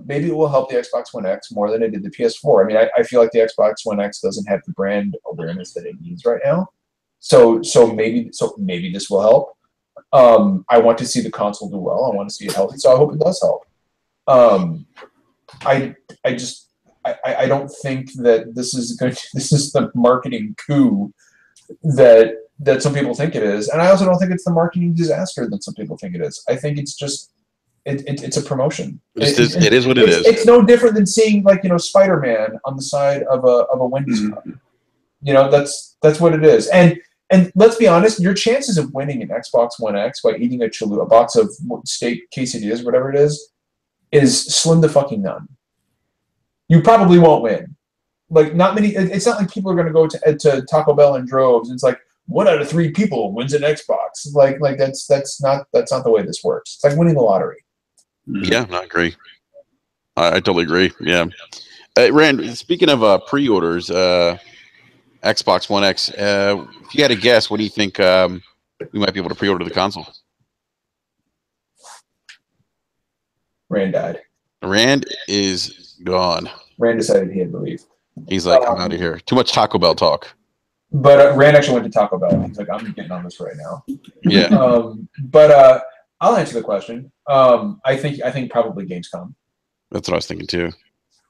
Maybe it will help the Xbox One X more than it did the PS4. I mean, I feel like the Xbox One X doesn't have the brand awareness that it needs right now. So maybe this will help. I want to see the console do well. I want to see it healthy, so I hope it does help. I don't think that this is the marketing coup that some people think it is, and I also don't think it's the marketing disaster that some people think it is. I think it's just it's a promotion. It is what it is. It's no different than seeing, like, Spider-Man on the side of a Wendy's cup. That's what it is. And let's be honest, your chances of winning an Xbox One X by eating a box of steak quesadillas, whatever it is slim to fucking none. You probably won't win. Like, not many. It's not like people are going to go to Taco Bell in droves. It's like 1 out of 3 people wins an Xbox. Like that's not the way this works. It's like winning the lottery. Yeah, I agree. I totally agree. Yeah, Rand. Speaking of pre-orders, Xbox One X. If you had to guess, what do you think we might be able to pre-order the console? Rand died. Rand is gone. Rand decided he had to leave. He's like, I'm out of here. Too much Taco Bell talk. But Rand actually went to Taco Bell. He's like, I'm getting on this right now. Yeah. But I'll answer the question. I think probably Gamescom. That's what I was thinking too.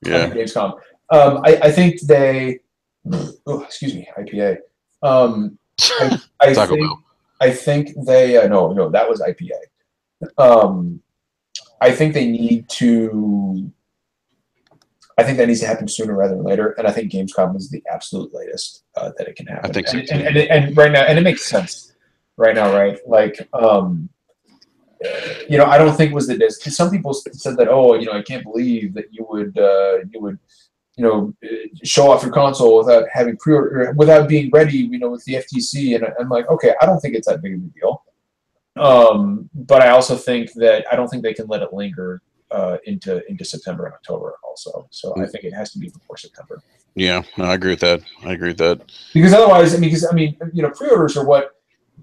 Yeah. Gamescom. I think they. Oh, excuse me, IPA. I think they. No, that was IPA. I think they need to. I think that needs to happen sooner rather than later, and I think Gamescom is the absolute latest that it can happen. I think so too. And right now, and it makes sense right now, right? Like, I don't think it was the disc. Some people said that, I can't believe that you would show off your console without having without being ready, with the FTC. And I'm like, okay, I don't think it's that big of a deal. But I also think that I don't think they can let it linger into September and October also. So I think it has to be before September. Yeah, no, I agree with that. Because otherwise, pre-orders are what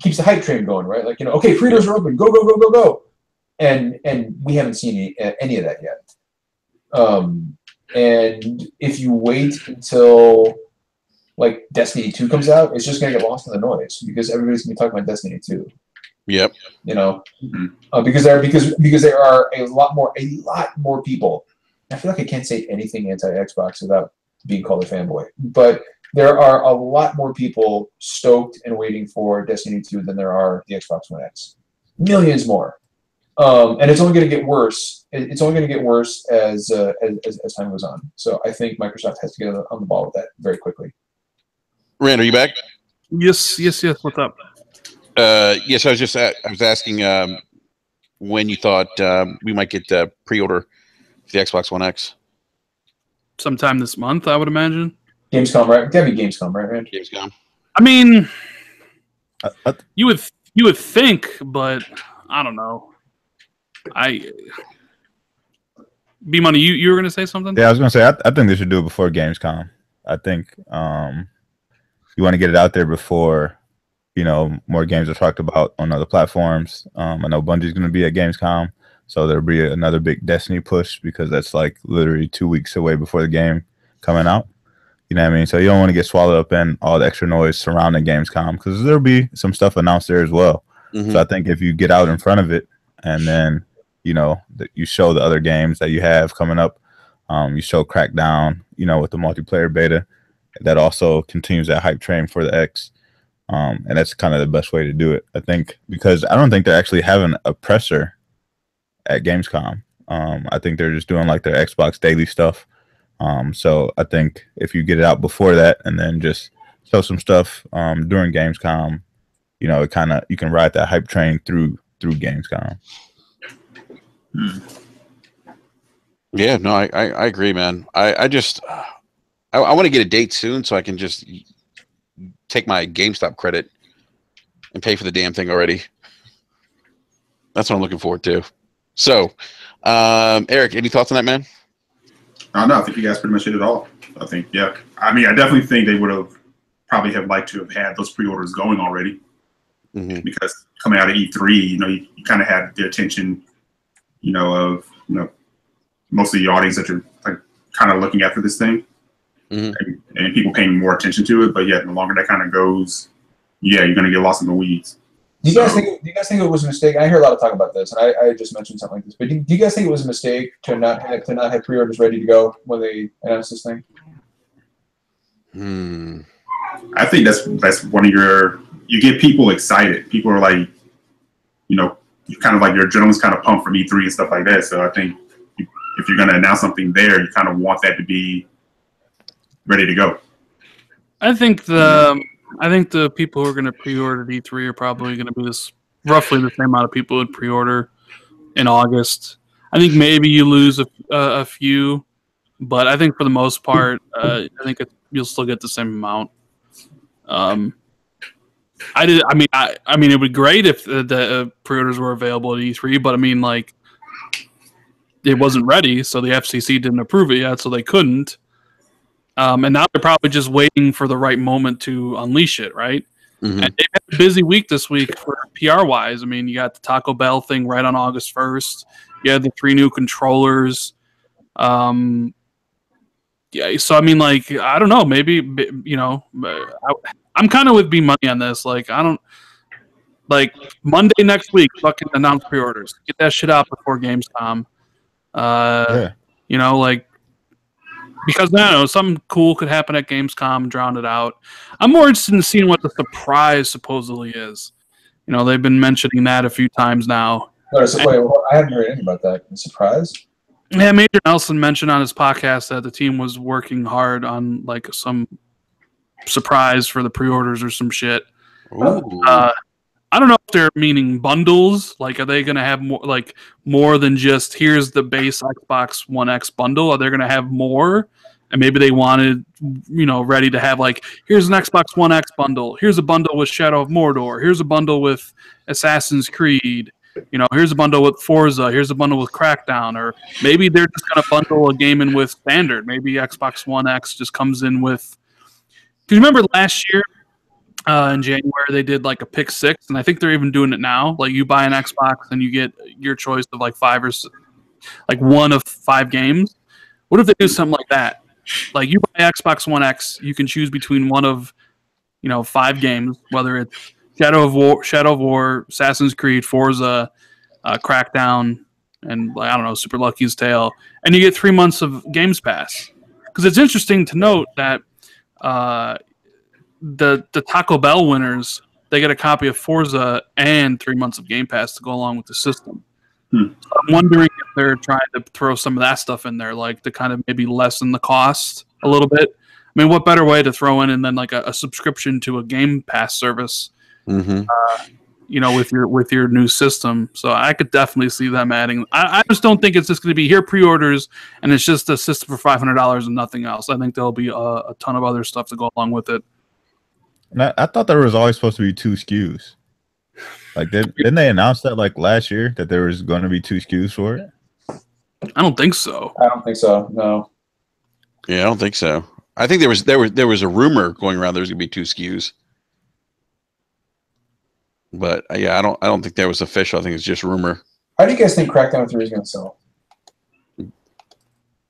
keeps the hype train going, right? Like, okay, pre-orders are open, go, and we haven't seen any of that yet. And if you wait until like Destiny 2 comes out, it's just gonna get lost in the noise because everybody's gonna be talking about Destiny 2. Yep. Because there are a lot more people. I feel like I can't say anything anti-Xbox without being called a fanboy, but there are a lot more people stoked and waiting for Destiny 2 than there are the Xbox One X. Millions more. And it's only going to get worse. It's only going to get worse as time goes on. So I think Microsoft has to get on the ball with that very quickly. Rand, are you back? Yes. What's up? Yes, I was asking when you thought we might get pre-order for the Xbox One X. Sometime this month, I would imagine. Gamescom, right? Gotta be Gamescom, right, man? Gamescom. I mean, you would think, but I don't know. B Money, you were gonna say something? Yeah, I was gonna say I think they should do it before Gamescom. I think you want to get it out there before more games are talked about on other platforms. I know Bungie's gonna be at Gamescom, so there'll be another big Destiny push because that's like literally 2 weeks away before the game coming out. You know what I mean? So you don't want to get swallowed up in all the extra noise surrounding Gamescom because there'll be some stuff announced there as well. Mm-hmm. So I think if you get out in front of it and then that you show the other games that you have coming up, you show Crackdown, with the multiplayer beta, that also continues that hype train for the X. And that's kind of the best way to do it, I think, because I don't think they're actually having a presser at Gamescom. I think they're just doing like their Xbox daily stuff. So I think if you get it out before that and then just show some stuff during Gamescom, it kind of you can ride that hype train through Gamescom. Yeah, no, I agree, man. I want to get a date soon so I can just take my GameStop credit and pay for the damn thing already. That's what I'm looking forward to. So, Eric, any thoughts on that, man? No, I think you guys pretty much hit it all. I think, yeah. I mean, I definitely think they would have probably have liked to have had those pre-orders going already. Mm-hmm. Because coming out of E3, you kind of had the attention, of most of the audience that you're like kind of looking at for this thing, mm-hmm. and people paying more attention to it. But yeah, the longer that kind of goes, yeah, you're gonna get lost in the weeds. Do you guys think it was a mistake? I hear a lot of talk about this, and I just mentioned something like this. But do you guys think it was a mistake to not have pre-orders ready to go when they announced this thing? I think that's one of you get people excited. People are like, you kind of like your adrenaline's kind of pumped from E3 and stuff like that. So I think if you're going to announce something there, you kind of want that to be ready to go. I think the people who are going to pre-order E3 are probably going to be roughly the same amount of people who would pre-order in August. I think maybe you lose a few, but I think for the most part, I think you'll still get the same amount. I mean, it would be great if the pre-orders were available at E3, but I mean, like, it wasn't ready, so the FCC didn't approve it yet, so they couldn't. And now they're probably just waiting for the right moment to unleash it, right? Mm-hmm. And they've had a busy week this week for PR-wise. I mean, you got the Taco Bell thing right on August 1st. You had the 3 new controllers. Yeah, so I mean, like, I don't know. Maybe, I'm kind of with B Money on this. Like, I don't like Monday next week. Fucking announce pre-orders. Get that shit out before Gamescom. Yeah. Like, because I don't know, something cool could happen at Gamescom, drown it out. I'm more interested in seeing what the surprise supposedly is. They've been mentioning that a few times now. Wait, I haven't heard anything about that. The surprise? Yeah, Major Nelson mentioned on his podcast that the team was working hard on like some surprise for the pre-orders or some shit. I don't know if they're meaning bundles. Like, are they going to have more than just here's the base Xbox One X bundle? Are they going to have more? And maybe they wanted, ready to have like, here's an Xbox One X bundle. Here's a bundle with Shadow of Mordor. Here's a bundle with Assassin's Creed. Here's a bundle with Forza. Here's a bundle with Crackdown. Or maybe they're just going to bundle a game in with standard. Maybe Xbox One X just comes in with. Do you remember last year? In January, they did like a pick 6, and I think they're even doing it now. Like, you buy an Xbox and you get your choice of like 5 or like 1 of 5 games. What if they do something like that? Like, you buy Xbox One X, you can choose between 1 of 5 games, whether it's Shadow of War, Assassin's Creed, Forza, Crackdown, and I don't know, Super Lucky's Tale, and you get 3 months of Games Pass. Because it's interesting to note that. The Taco Bell winners, they get a copy of Forza and 3 months of Game Pass to go along with the system. So I'm wondering if they're trying to throw some of that stuff in there, like to kind of maybe lessen the cost a little bit. I mean, what better way to throw in and then like a subscription to a Game Pass service? Mm-hmm. with your new system. So I could definitely see them adding. I just don't think it's just going to be here pre-orders and it's just a system for $500 and nothing else. I think there'll be a ton of other stuff to go along with it. And I thought there was always supposed to be 2 SKUs. Like, didn't they announce that like last year that there was going to be 2 SKUs for it? I don't think so. I don't think so. No. Yeah, I don't think so. I think there was a rumor going around there was going to be 2 SKUs. But yeah, I don't think that was official. I think it's just rumor. How do you guys think Crackdown 3 is going to sell?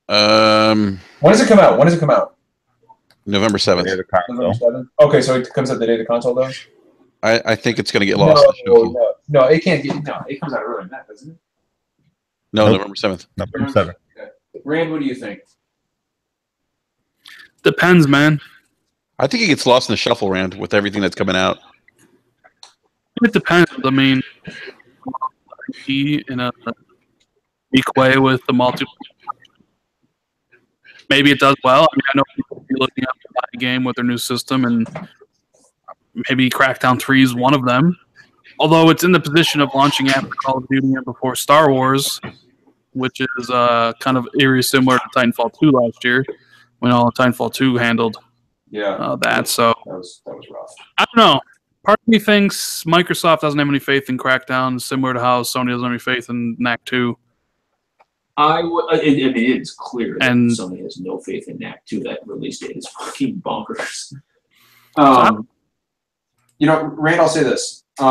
When does it come out? When does it come out? November 7th. November 7th? Okay, so it comes out the day the console does? I think it's going to get lost. No, it can't get. No, it comes out earlier than that, doesn't it? No, Nope. November 7th. November 7th. Okay. Rand, what do you think? Depends, man. I think it gets lost in the shuffle, Rand, with everything that's coming out. It depends. I mean, in a unique way with the multiplayer. Maybe it does well. I mean, I know people will be looking up to buy a game with their new system, and maybe Crackdown 3 is one of them. Although it's in the position of launching after Call of Duty and before Star Wars, which is kind of eerie similar to Titanfall 2 last year, when all Titanfall 2 handled that. So that was rough. I don't know. Part of me thinks Microsoft doesn't have any faith in Crackdown, similar to how Sony doesn't have any faith in NAC 2. I mean, it's clear that Sony has no faith in NAC 2. That release date is fucking bonkers. Rand, I'll say this. We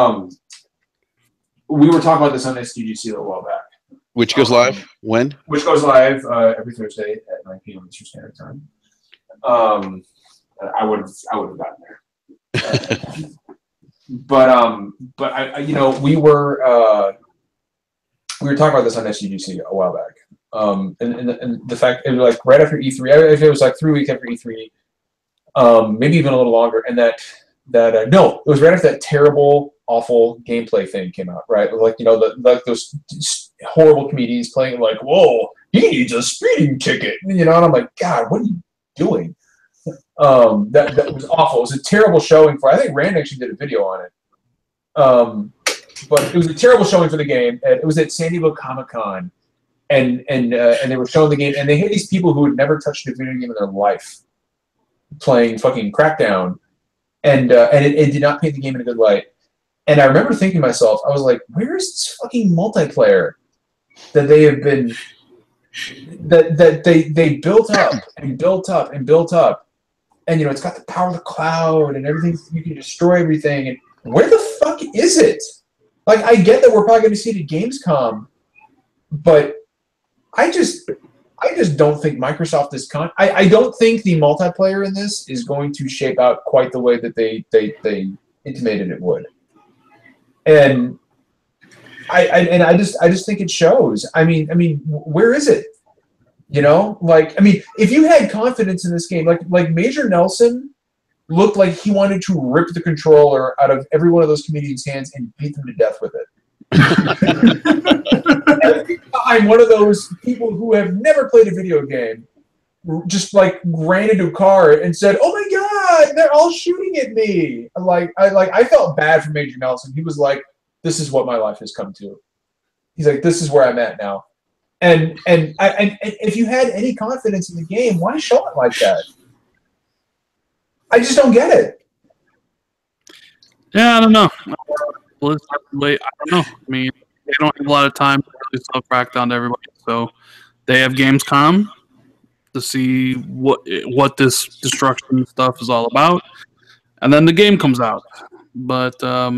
were talking about this on SDGC a while back. Which goes live when? Which goes live every Thursday at 9 p.m. Eastern Standard Time. I would have gotten there. But I we were talking about this on SDGC a while back. And the fact it was like right after E3, it was like 3 weeks after E3, maybe even a little longer, and that no, it was right after that terrible, awful gameplay thing came out, right? Like those horrible comedians playing like, whoa, he needs a speeding ticket, and I'm like, God, what are you doing? That was awful. It was a terrible showing for. I think Rand actually did a video on it. But it was a terrible showing for the game. And it was at San Diego Comic-Con, and they were showing the game, and they had these people who had never touched a video game in their life playing fucking Crackdown, and it did not paint the game in a good light. And I remember thinking to myself, I was like, where is this fucking multiplayer that they have been that they built up and built up and built up, and it's got the power of the cloud and everything. You can destroy everything, and where the fuck is it? Like, I get that we're probably going to see it at Gamescom, but I just don't think Microsoft is I don't think the multiplayer in this is going to shape out quite the way that they intimated it would. And I just think it shows. I mean, where is it? If you had confidence in this game, like Major Nelson looked like he wanted to rip the controller out of every one of those comedians' hands and beat them to death with it. Every time one of those people who have never played a video game just ran into a car and said, "Oh my God, they're all shooting at me!" I felt bad for Major Nelson. He was like, "This is what my life has come to." He's like, "This is where I'm at now." And if you had any confidence in the game, why show it like that? I just don't get it. Yeah, I don't know. Well, I don't know. I mean, they don't have a lot of time to really sell Crackdown to everybody, so they have Gamescom to see what this destruction stuff is all about, and then the game comes out. But I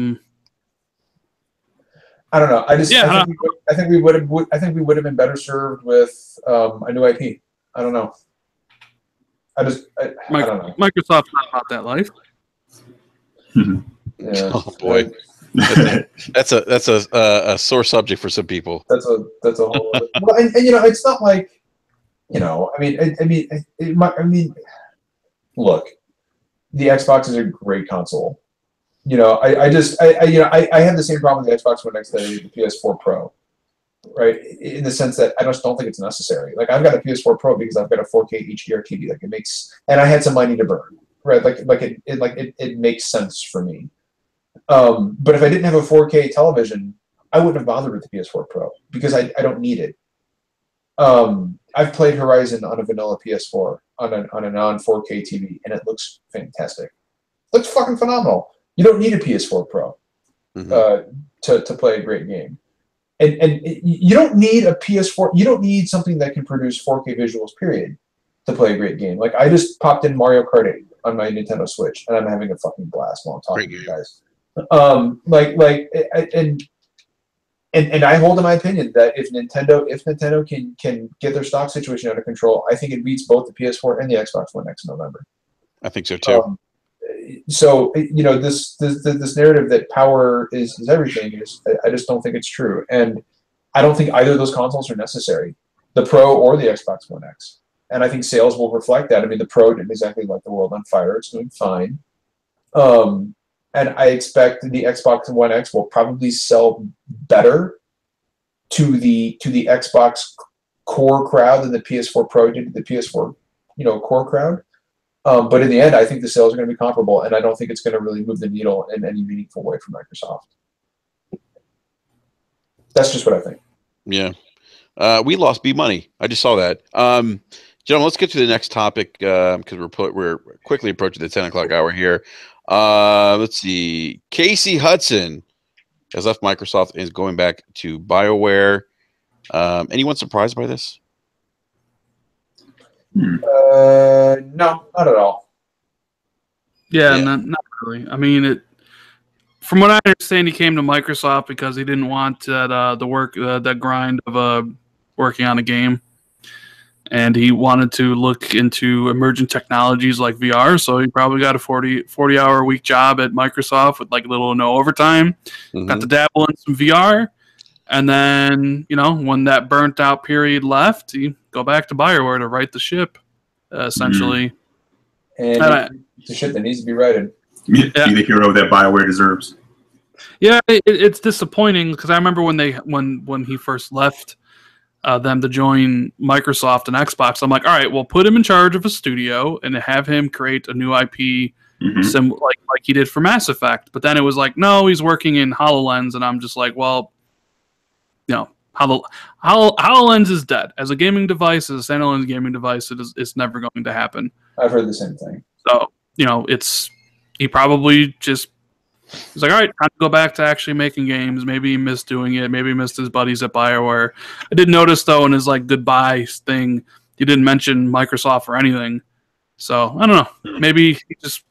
don't know. I think we would have been better served with a new IP. I don't know. I don't know. Microsoft's not about that life. Yeah. Oh boy, that's a sore subject for some people. That's a whole. Well, and it's not like, I mean, look, the Xbox is a great console. I have the same problem with the Xbox One X that I did with the PS4 Pro. Right, in the sense that I just don't think it's necessary. Like, I've got a PS4 Pro because I've got a 4K HDR TV. Like, it makes, and I had some money to burn. Right, it makes sense for me. But if I didn't have a 4K television, I wouldn't have bothered with the PS4 Pro because I don't need it. I've played Horizon on a vanilla PS4 on a non 4K TV, and it looks fantastic. It looks fucking phenomenal. You don't need a PS4 Pro to play a great game, and you don't need a PS4. You don't need something that can produce 4K visuals. Period. To play a great game. Like I just popped in Mario Kart 8 on my Nintendo Switch, and I'm having a fucking blast while I'm talking to you guys. And I hold in my opinion that if Nintendo can get their stock situation under control, I think it beats both the PS4 and the Xbox One X in November. I think so too. So this narrative that power is everything is I just don't think it's true, and I don't think either of those consoles are necessary, the Pro or the Xbox One X. And I think sales will reflect that. I mean, the Pro didn't exactly light the world on fire. It's doing fine. And I expect the Xbox One X will probably sell better to the Xbox core crowd than the PS4 Pro did to the PS4, core crowd. But in the end, I think the sales are going to be comparable, and I don't think it's going to really move the needle in any meaningful way for Microsoft. That's just what I think. Yeah. We lost B Money. I just saw that. Gentlemen, let's get to the next topic because we're quickly approaching the 10 o'clock hour here. Let's see. Casey Hudson has left Microsoft and is going back to BioWare. Anyone surprised by this? No, not at all. Yeah. Not really. I mean, from what I understand, he came to Microsoft because he didn't want that grind of working on a game. And he wanted to look into emerging technologies like VR, so he probably got a 40-hour-a-week job at Microsoft with like little or no overtime. Got to dabble in some VR, and then when that burnt out period left, he go back to BioWare to right the ship, essentially. And it's a ship that needs to be righted. Be the hero that BioWare deserves. Yeah, it's disappointing because I remember when he first left. Them to join Microsoft and Xbox. I'm like, all right, well, put him in charge of a studio and have him create a new IP, like he did for Mass Effect. But then it was like, no, he's working in HoloLens, and I'm just like, well, HoloLens is dead as a gaming device, as a standalone gaming device. It's never going to happen. I've heard the same thing. So he probably just. He's like, all right, time to go back to actually making games. Maybe he missed doing it. Maybe he missed his buddies at BioWare. I did notice, though, in his goodbye thing, he didn't mention Microsoft or anything. So, I don't know. Maybe he just...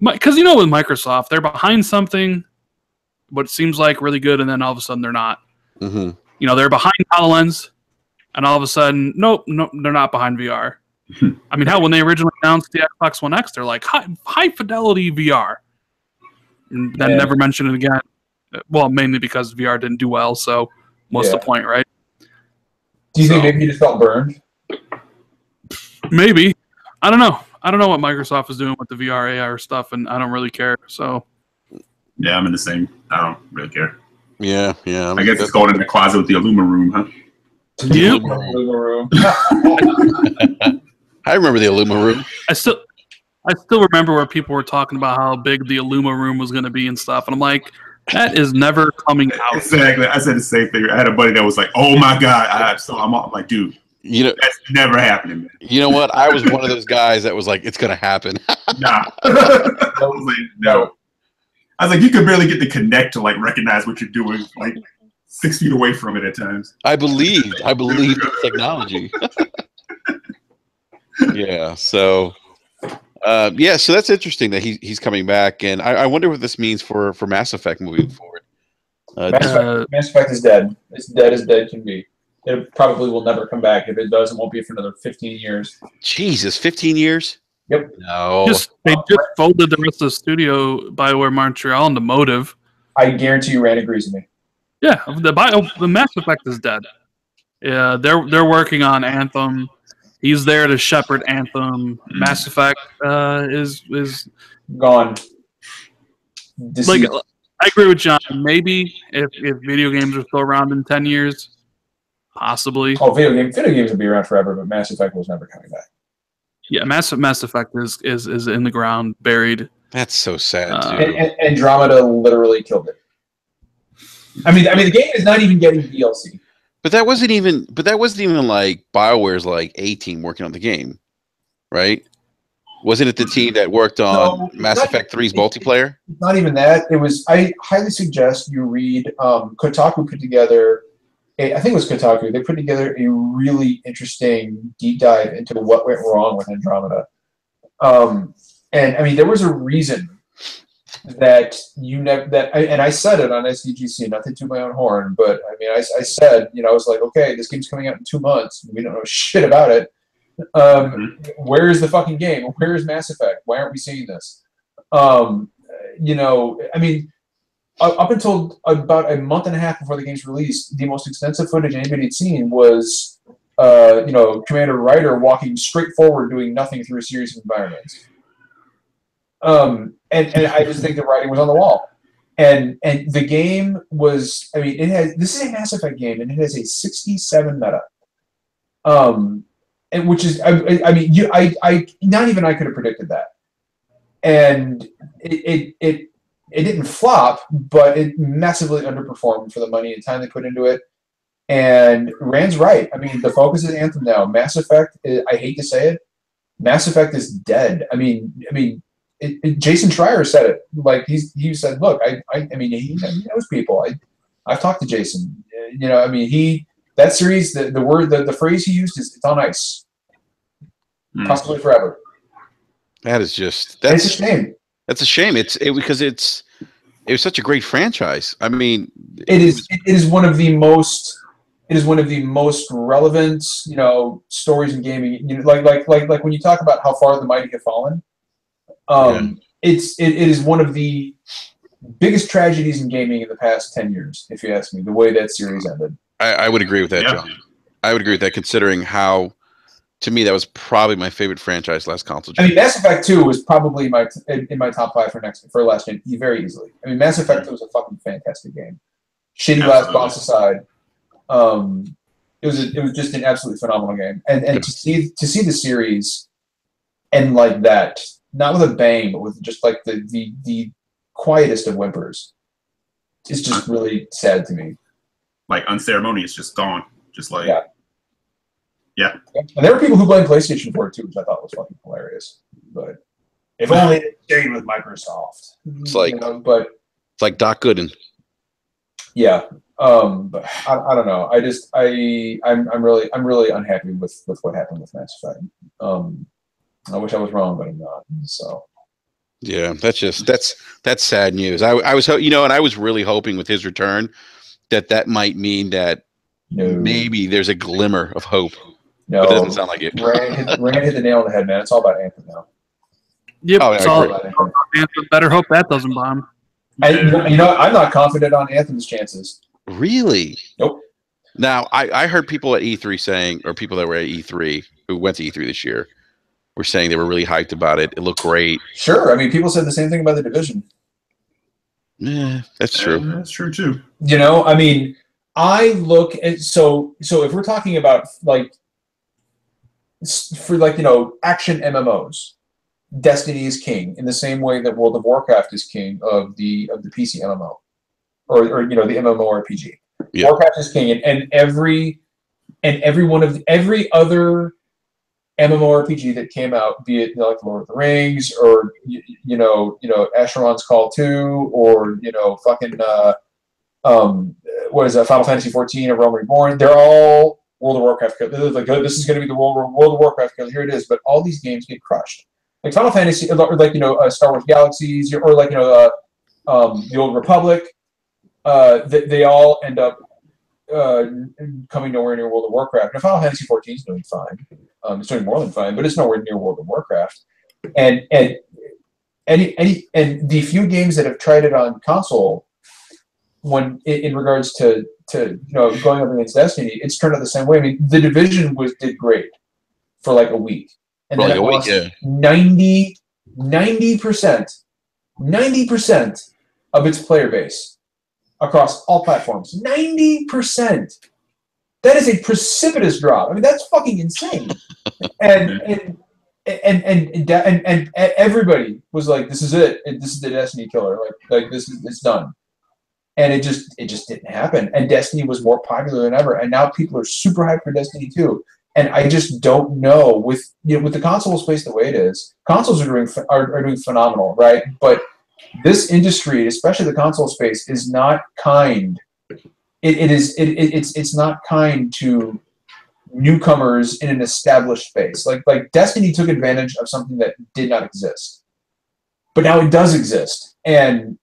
Because, with Microsoft, they're behind something, but it seems like really good, and then all of a sudden they're not. They're behind HoloLens, and all of a sudden, nope, they're not behind VR. I mean, when they originally announced the Xbox One X, they're like, high-fidelity VR. And then never mention it again. Well, mainly because VR didn't do well, so what's the point, right? Do you think maybe he just felt burned? Maybe. I don't know. I don't know what Microsoft is doing with the VR AR stuff, and I don't really care. So. Yeah, I'm in the same. I don't really care. Yeah. I guess it's going in the closet with the Illuma room, huh? Yeah. Illuma room. I remember the Illuma room. I still remember where people were talking about how big the Illuma room was going to be and stuff, and I'm like, that is never coming out. Exactly. I said the same thing. I had a buddy that was like, "Oh my god!" I'm like, "Dude, that's never happening, man." You know what? I was one of those guys that was like, "It's going to happen." Nah. I was like, no. I was like, you could barely get to connect to recognize what you're doing, 6 feet away from it at times. I believe the technology. Yeah. So. So that's interesting that he's coming back, and I wonder what this means for Mass Effect moving forward. Mass Effect is dead. It's dead as dead can be. It probably will never come back. If it does, it won't be for another 15 years. Jesus, 15 years? Yep. No. They just folded the rest of the studio, BioWare Montreal, into Motive. I guarantee you Rand agrees with me. Yeah, the Mass Effect is dead. Yeah, they're working on Anthem. He's there to shepherd Anthem. Mass Effect is gone. Deceased. I agree with John. Maybe if video games are still around in 10 years, possibly. Oh, video games will be around forever, but Mass Effect was never coming back. Yeah, Mass Effect is in the ground, buried. That's so sad, too. And Andromeda literally killed it. I mean, the game is not even getting DLC. But that wasn't even like BioWare's like A team working on the game, right? Wasn't it the team that worked on Mass Effect 3's multiplayer? Not even that. It was. I highly suggest you read. Kotaku put together. I think it was Kotaku. They put together a really interesting deep dive into what went wrong with Andromeda. And I mean, there was a reason that and I said it on SDGC, not to toot my own horn, but I mean, I said, I was like, okay, this game's coming out in 2 months. We don't know shit about it. Where is the fucking game? Where is Mass Effect? Why aren't we seeing this? I mean, up until about a month and a half before the game's released, the most extensive footage anybody had seen was, Commander Ryder walking straight forward, doing nothing through a series of environments. And I just think the writing was on the wall. And the game was, I mean, this is a Mass Effect game, and it has a 67 meta. And which is, I mean, not even I could have predicted that. And it didn't flop, but it massively underperformed for the money and time they put into it. And Rand's right. I mean, the focus is Anthem now. Mass Effect, I hate to say it, Mass Effect is dead. I mean, Jason Schreier said it. Like he said, look, I mean, he knows people. I've talked to Jason. I mean, that series, the phrase he used is, it's on ice, possibly forever. That is just it's a shame. That's a shame. Because it was such a great franchise. I mean, it is one of the most relevant, stories in gaming. Like when you talk about how far the mighty have fallen. It is one of the biggest tragedies in gaming in the past 10 years, if you ask me, the way that series ended. I would agree with that, John. I would agree with that, considering how, to me, that was probably my favorite franchise last console gen. I mean, Mass Effect 2 was probably in my top 5 for last gen very easily. I mean, Mass Effect 2 was a fucking fantastic game. Shitty last boss aside, it was just an absolutely phenomenal game. And to see the series end like that, not with a bang, but with just like the quietest of whimpers, is just really sad to me. Like unceremonious, just gone. Just like yeah. And there were people who blamed PlayStation for it too, which I thought was fucking hilarious. But if only it stayed with Microsoft. It's like, it's like Doc Gooden. Yeah. But I don't know. I'm really unhappy with what happened with Mass Effect. I wish I was wrong, but I'm not. So. Yeah, that's sad news. I was and I was really hoping with his return that might mean that maybe there's a glimmer of hope. No, but it doesn't sound like it. Rand hit the nail on the head, man. It's all about Anthem now. Yep, it's all about Anthem. Better hope that doesn't bomb. I'm not confident on Anthem's chances. Really? Nope. Now, I heard people at E3 saying, or people that were at E3 who went to E3 this year, were saying they were really hyped about it. It looked great. Sure. I mean, people said the same thing about The Division. Yeah, that's true. That's true too. I mean, I look at so if we're talking about action MMOs, Destiny is king in the same way that World of Warcraft is king of the PC MMO, or the MMORPG. Yeah. Warcraft is king, and every other MMORPG that came out, be it like Lord of the Rings or Asheron's Call 2 or fucking what is that, Final Fantasy 14 or Realm Reborn, they're all World of Warcraft. Like, this is going to be the World of Warcraft because here it is. But all these games get crushed. Like Final Fantasy, or Star Wars Galaxies, or the Old Republic. They all end up coming nowhere near World of Warcraft. Now, Final Fantasy 14 is doing fine. It's doing more than fine, but it's nowhere near World of Warcraft. And the few games that have tried it on console, when in regards to going up against Destiny, it's turned out the same way. I mean, The Division did great for like a week, and then it lost 90% of its player base across all platforms. 90%. That is a precipitous drop. I mean, that's fucking insane. And and everybody was like, "This is it. This is the Destiny killer. Like this is it's done." And it just didn't happen. And Destiny was more popular than ever. And now people are super hyped for Destiny 2. And I just don't know with the console space the way it is. Consoles are doing phenomenal, right? But this industry, especially the console space, is not kind. It's not kind to newcomers in an established space. Like Destiny took advantage of something that did not exist, but now it does exist. And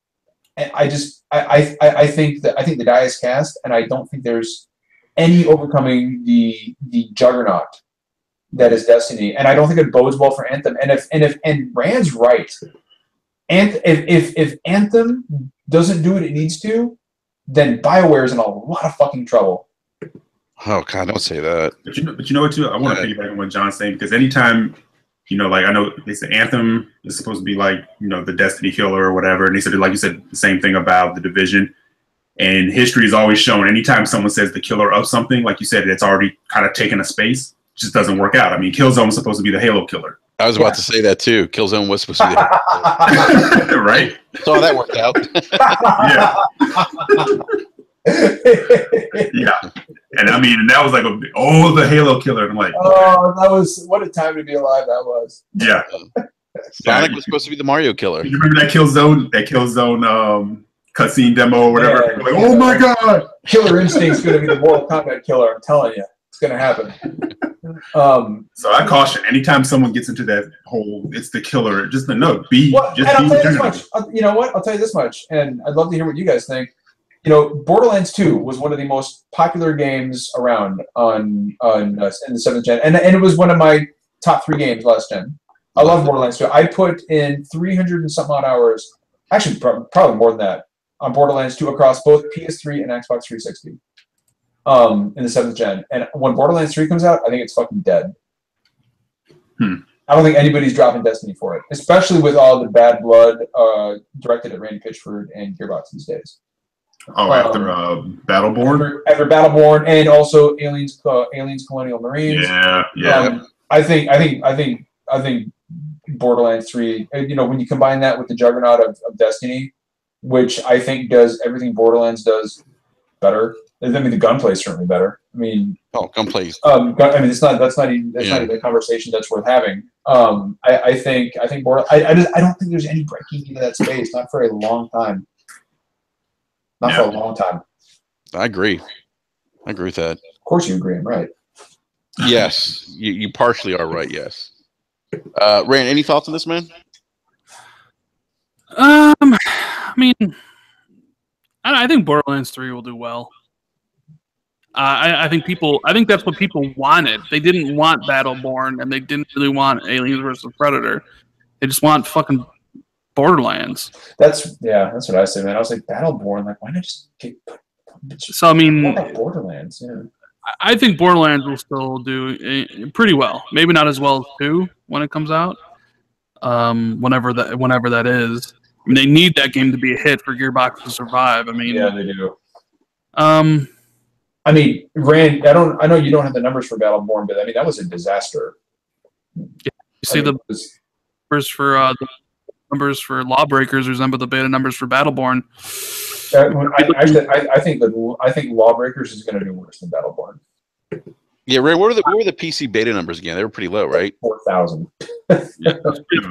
I think the die is cast, and I don't think there's any overcoming the juggernaut that is Destiny, and I don't think it bodes well for Anthem. And Rand's right. And if Anthem doesn't do what it needs to, then BioWare's in a lot of fucking trouble. Oh God, don't say that. But you know what too? I want to piggyback on what John's saying, because anytime, like I know they say Anthem is supposed to be like, the Destiny killer or whatever, and they said, like you said, the same thing about the Division. And history has always shown anytime someone says the killer of something, like you said, it's already kind of taken a space. It just doesn't work out. I mean, Killzone was supposed to be the Halo killer. I was about to say that too. Killzone was supposed to be the Halo killer. Right? So that worked out. Yeah. And I mean, that was like the Halo killer. And I'm like, what a time to be alive that was. Yeah. Sonic was supposed to be the Mario killer. You remember that Killzone cutscene demo or whatever? Yeah, like, oh my God. Killer Instinct's going to be the Mortal Kombat killer. I'm telling you. It's going to happen. So I caution anytime someone gets into that whole it's the killer, just no, I'll tell you this much. You know what? I'll tell you this much, and I'd love to hear what you guys think. Borderlands 2 was one of the most popular games around in the 7th gen, and it was one of my top 3 games last gen. I love Borderlands 2. I put in 300 and something odd hours, actually probably more than that, on Borderlands 2 across both PS3 and Xbox 360. In the 7th gen. And when Borderlands 3 comes out, I think it's fucking dead. I don't think anybody's dropping Destiny for it, especially with all the bad blood directed at Randy Pitchford and Gearbox these days. Oh, after Battleborn? After Battleborn, and also Aliens Colonial Marines. Yeah. I think Borderlands 3, when you combine that with the juggernaut of Destiny, which I think does everything Borderlands does better. I mean, the gunplay is certainly better. I mean, gunplay. That's not even a conversation that's worth having. I think I don't think there's any breaking into that space. Not for a long time. For a long time. I agree with that. Of course, you agree. I'm right. Yes, you partially are right. Yes. Rand, any thoughts on this, man? I mean, I think Borderlands 3 will do well. I think that's what people wanted. They didn't want Battleborn, and they didn't really want Aliens vs. Predator. They just want fucking Borderlands. That's what I said, man. I was like, Battleborn, like, why not just get? So I mean, Borderlands, yeah. I think Borderlands will still do pretty well. Maybe not as well as 2 when it comes out. Whenever that is. I mean, they need that game to be a hit for Gearbox to survive. I mean, yeah, they do. I mean, Rand, I know you don't have the numbers for Battleborn, but I mean that was a disaster. Yeah, you see the numbers for Lawbreakers resemble the beta numbers for Battleborn. I think Lawbreakers is going to do worse than Battleborn. Yeah, Rand, what were the PC beta numbers again? They were pretty low, right? 4,000. It's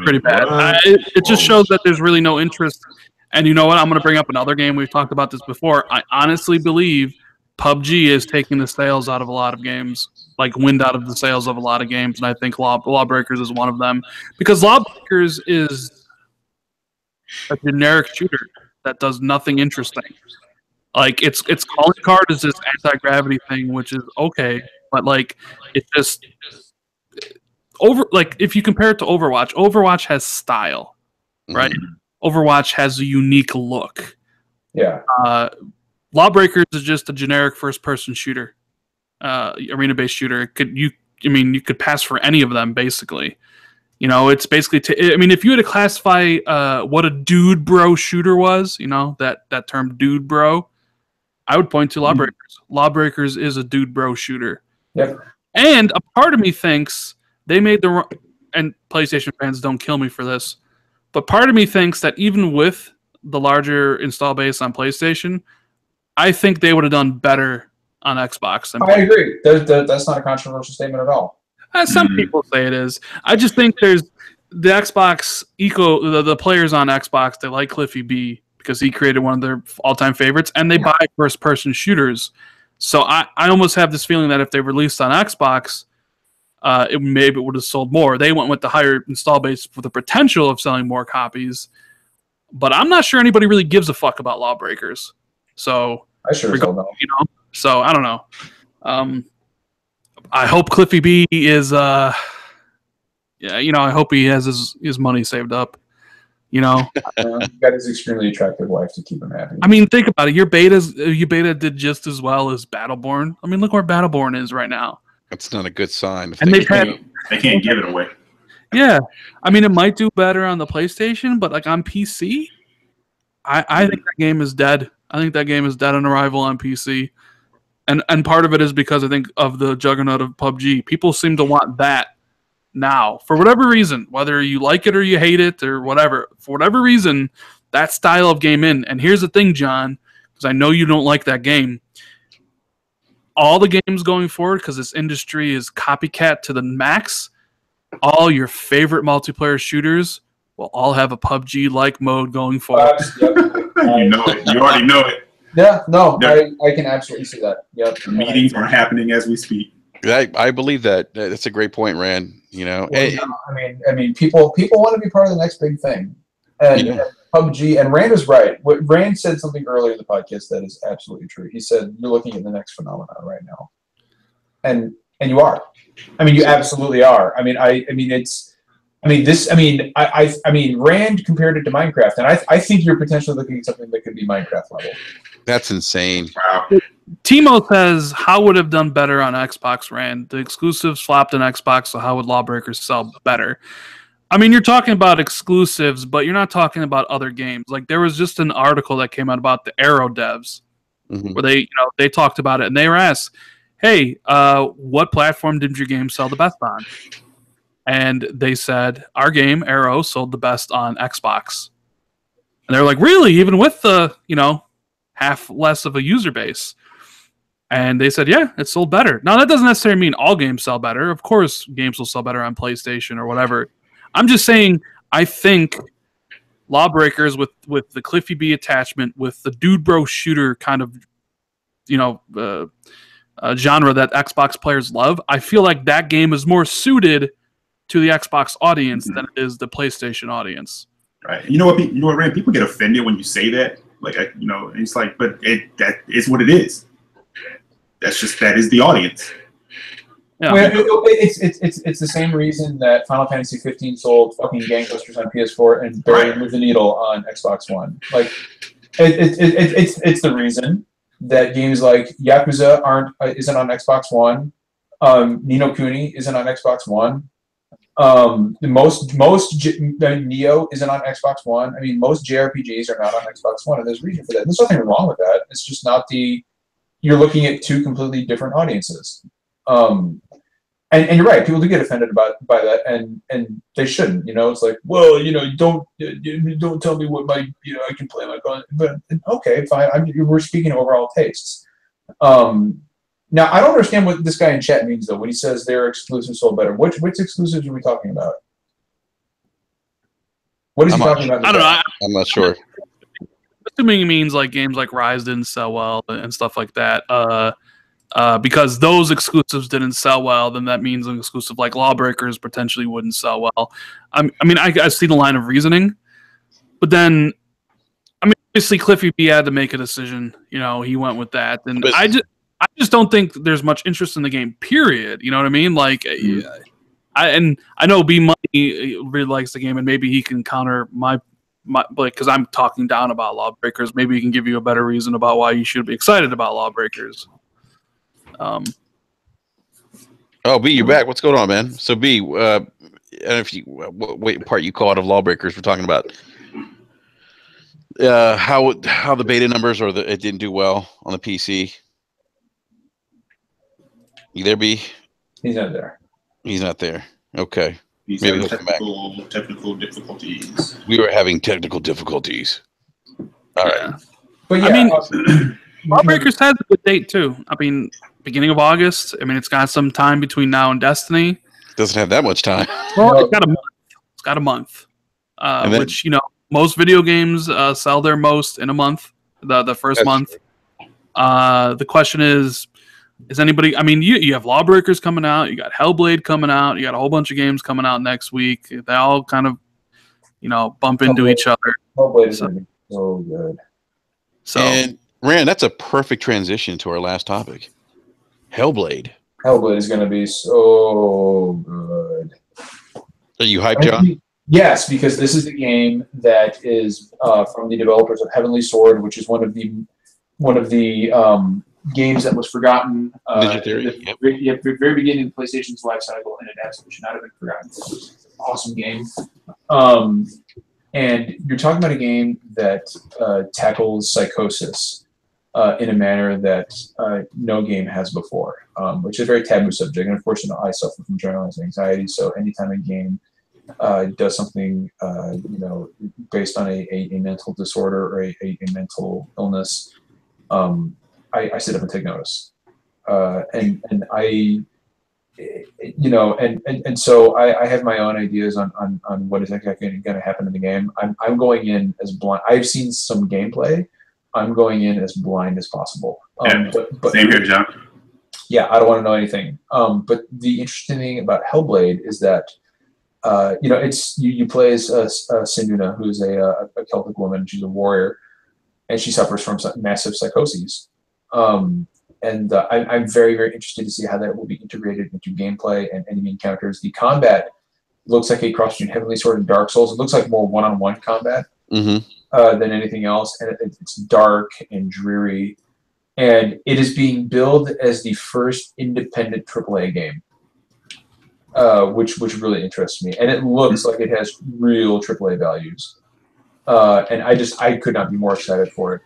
pretty bad. It just shows that there's really no interest. And you know what? I'm going to bring up another game. We've talked about this before. I honestly believe PUBG is taking the sales out of a lot of games, like wind out of the sales of a lot of games, and I think Lawbreakers is one of them. Because Lawbreakers is a generic shooter that does nothing interesting. Like, its calling card is this anti-gravity thing, which is okay, but like it just if you compare it to Overwatch has style, right? Overwatch has a unique look. Yeah. Lawbreakers is just a generic first-person shooter, arena-based shooter. You could pass for any of them basically. It's basically. If you had to classify what a dude bro shooter was, that term dude bro, I would point to Lawbreakers. Lawbreakers is a dude bro shooter. Yep. And a part of me thinks they made the and PlayStation fans don't kill me for this, but part of me thinks that even with the larger install base on PlayStation, I think they would have done better on Xbox. I agree. That's not a controversial statement at all. Some people say it is. I just think there's the Xbox the players on Xbox, they like Cliffy B because he created one of their all-time favorites, and they buy first-person shooters. So I almost have this feeling that if they released on Xbox, maybe it would have sold more. They went with the higher install base for the potential of selling more copies, but I'm not sure anybody really gives a fuck about Lawbreakers. So I sure as hell don't. So I don't know. I hope Cliffy B is I hope he has his money saved up. He got his extremely attractive wife to keep him happy. I mean, think about it. Your beta did just as well as Battleborn. I mean, look where Battleborn is right now. That's not a good sign. And they can't give it away. Yeah, I mean, it might do better on the PlayStation, but like on PC, I think that game is dead. I think that game is dead on arrival on PC. And part of it is because I think of the juggernaut of PUBG. People seem to want that now. For whatever reason, whether you like it or you hate it or whatever, for whatever reason, that style of game in. And here's the thing, John, because I know you don't like that game. All the games going forward, because this industry is copycat to the max, all your favorite multiplayer shooters will all have a PUBG-like mode going forward. You know it. You already know it. Yeah, no, I can absolutely see that. Yep. The meetings are happening as we speak. I believe that. That's a great point, Rand. Well, I mean, people want to be part of the next big thing, and PUBG. And Rand is right. Rand said something earlier in the podcast that is absolutely true. He said you're looking at the next phenomenon right now, and you are. I mean, you absolutely are. I mean, Rand compared it to Minecraft, and I think you're potentially looking at something that could be Minecraft level. That's insane. Wow. Timo says, how would have done better on Xbox, Rand? The exclusives flopped on Xbox, so how would Lawbreakers sell better? I mean, you're talking about exclusives, but you're not talking about other games. Like, there was just an article that came out about the Arrow devs, where they talked about it, and they were asked, hey, what platform did your game sell the best on? And they said, our game, Arrow, sold the best on Xbox. And they're like, really? Even with the, half less of a user base? And they said, yeah, it sold better. Now, that doesn't necessarily mean all games sell better. Of course, games will sell better on PlayStation or whatever. I'm just saying, I think Lawbreakers with the Cliffy B attachment, with the dude bro shooter kind of, genre that Xbox players love, I feel like that game is more suited to the Xbox audience than it is the PlayStation audience. Right. You know what, Rand? People get offended when you say that. Like, it's like, but that is what it is. That is the audience. Yeah. Well, it's the same reason that Final Fantasy 15 sold fucking gangbusters on PS4 and barely moved the needle on Xbox One. Like, it's the reason that games like Yakuza isn't on Xbox One. Ni no Kuni isn't on Xbox One. Most Neo isn't on Xbox One. I mean, most JRPGs are not on Xbox One, and there's a reason for that. There's nothing wrong with that. It's just not you're looking at two completely different audiences. And you're right. People do get offended by that, and they shouldn't. It's like, well, don't tell me what I can play my gun. But okay, fine. We're speaking overall tastes. Now, I don't understand what this guy in chat means, though, when he says their exclusives sold better. Which exclusives are we talking about? What is he talking about? I don't know. I'm not sure. Assuming he means like games like Rise didn't sell well and stuff like that. Because those exclusives didn't sell well, then that means an exclusive like Lawbreakers potentially wouldn't sell well. I see the line of reasoning, but then, obviously Cliffy B had to make a decision. He went with that, and I just don't think there's much interest in the game, period. You know what I mean? Like, I know B Money really likes the game, and maybe he can counter my because I'm talking down about Lawbreakers. Maybe he can give you a better reason about why you should be excited about Lawbreakers. Oh, B, you're back. What's going on, man? So, B, I don't know if what part you caught of Lawbreakers we're talking about. How the beta numbers or it didn't do well on the PC. You there, B? He's not there. He's not there. Okay. He's Maybe having he'll come back. technical difficulties. We were having technical difficulties. All right. But yeah, I mean, Lawbreakers has a good date too. I mean, beginning of August. I mean, it's got some time between now and Destiny. Doesn't have that much time. Well, No. it's got a month. It's got a month. And then- Which, you know, most video games sell their most in a month. The first That's month. The question is anybody? I mean, you have Lawbreakers coming out. You got Hellblade coming out. You got a whole bunch of games coming out next week. They all kind of, you know, bump into each other. Hellblade is going to be so good. So, And Rand, that's a perfect transition to our last topic. Hellblade. Hellblade is going to be so good. Are you hyped, John? Yes, because this is the game that is from the developers of Heavenly Sword, which is one of the games that was forgotten Ninja Theory, at the very beginning of PlayStation's life cycle, and it absolutely should not have been forgotten. It was an awesome game. And you're talking about a game that tackles psychosis in a manner that no game has before, which is a very taboo subject. And of course, you know, I suffer from generalized anxiety, so anytime a game does something, you know, based on a mental disorder or a mental illness, I sit up and take notice. And I, you know, and so I have my own ideas on what is exactly going to happen in the game. I'm going in as blind. I've seen some gameplay. I'm going in as blind as possible. But Same here, John. Yeah, I don't want to know anything. But the interesting thing about Hellblade is that you know, it's you play as Sinduna, who's a Celtic woman. She's a warrior, and she suffers from massive psychoses. And I'm very, very interested to see how that will be integrated into gameplay and enemy encounters. The combat looks like a cross between Heavenly Sword and Dark Souls. It looks like more one-on-one combat than anything else, and it's dark and dreary. And it is being billed as the first independent AAA game. Which really interests me, and it looks like it has real AAA values, and I could not be more excited for it.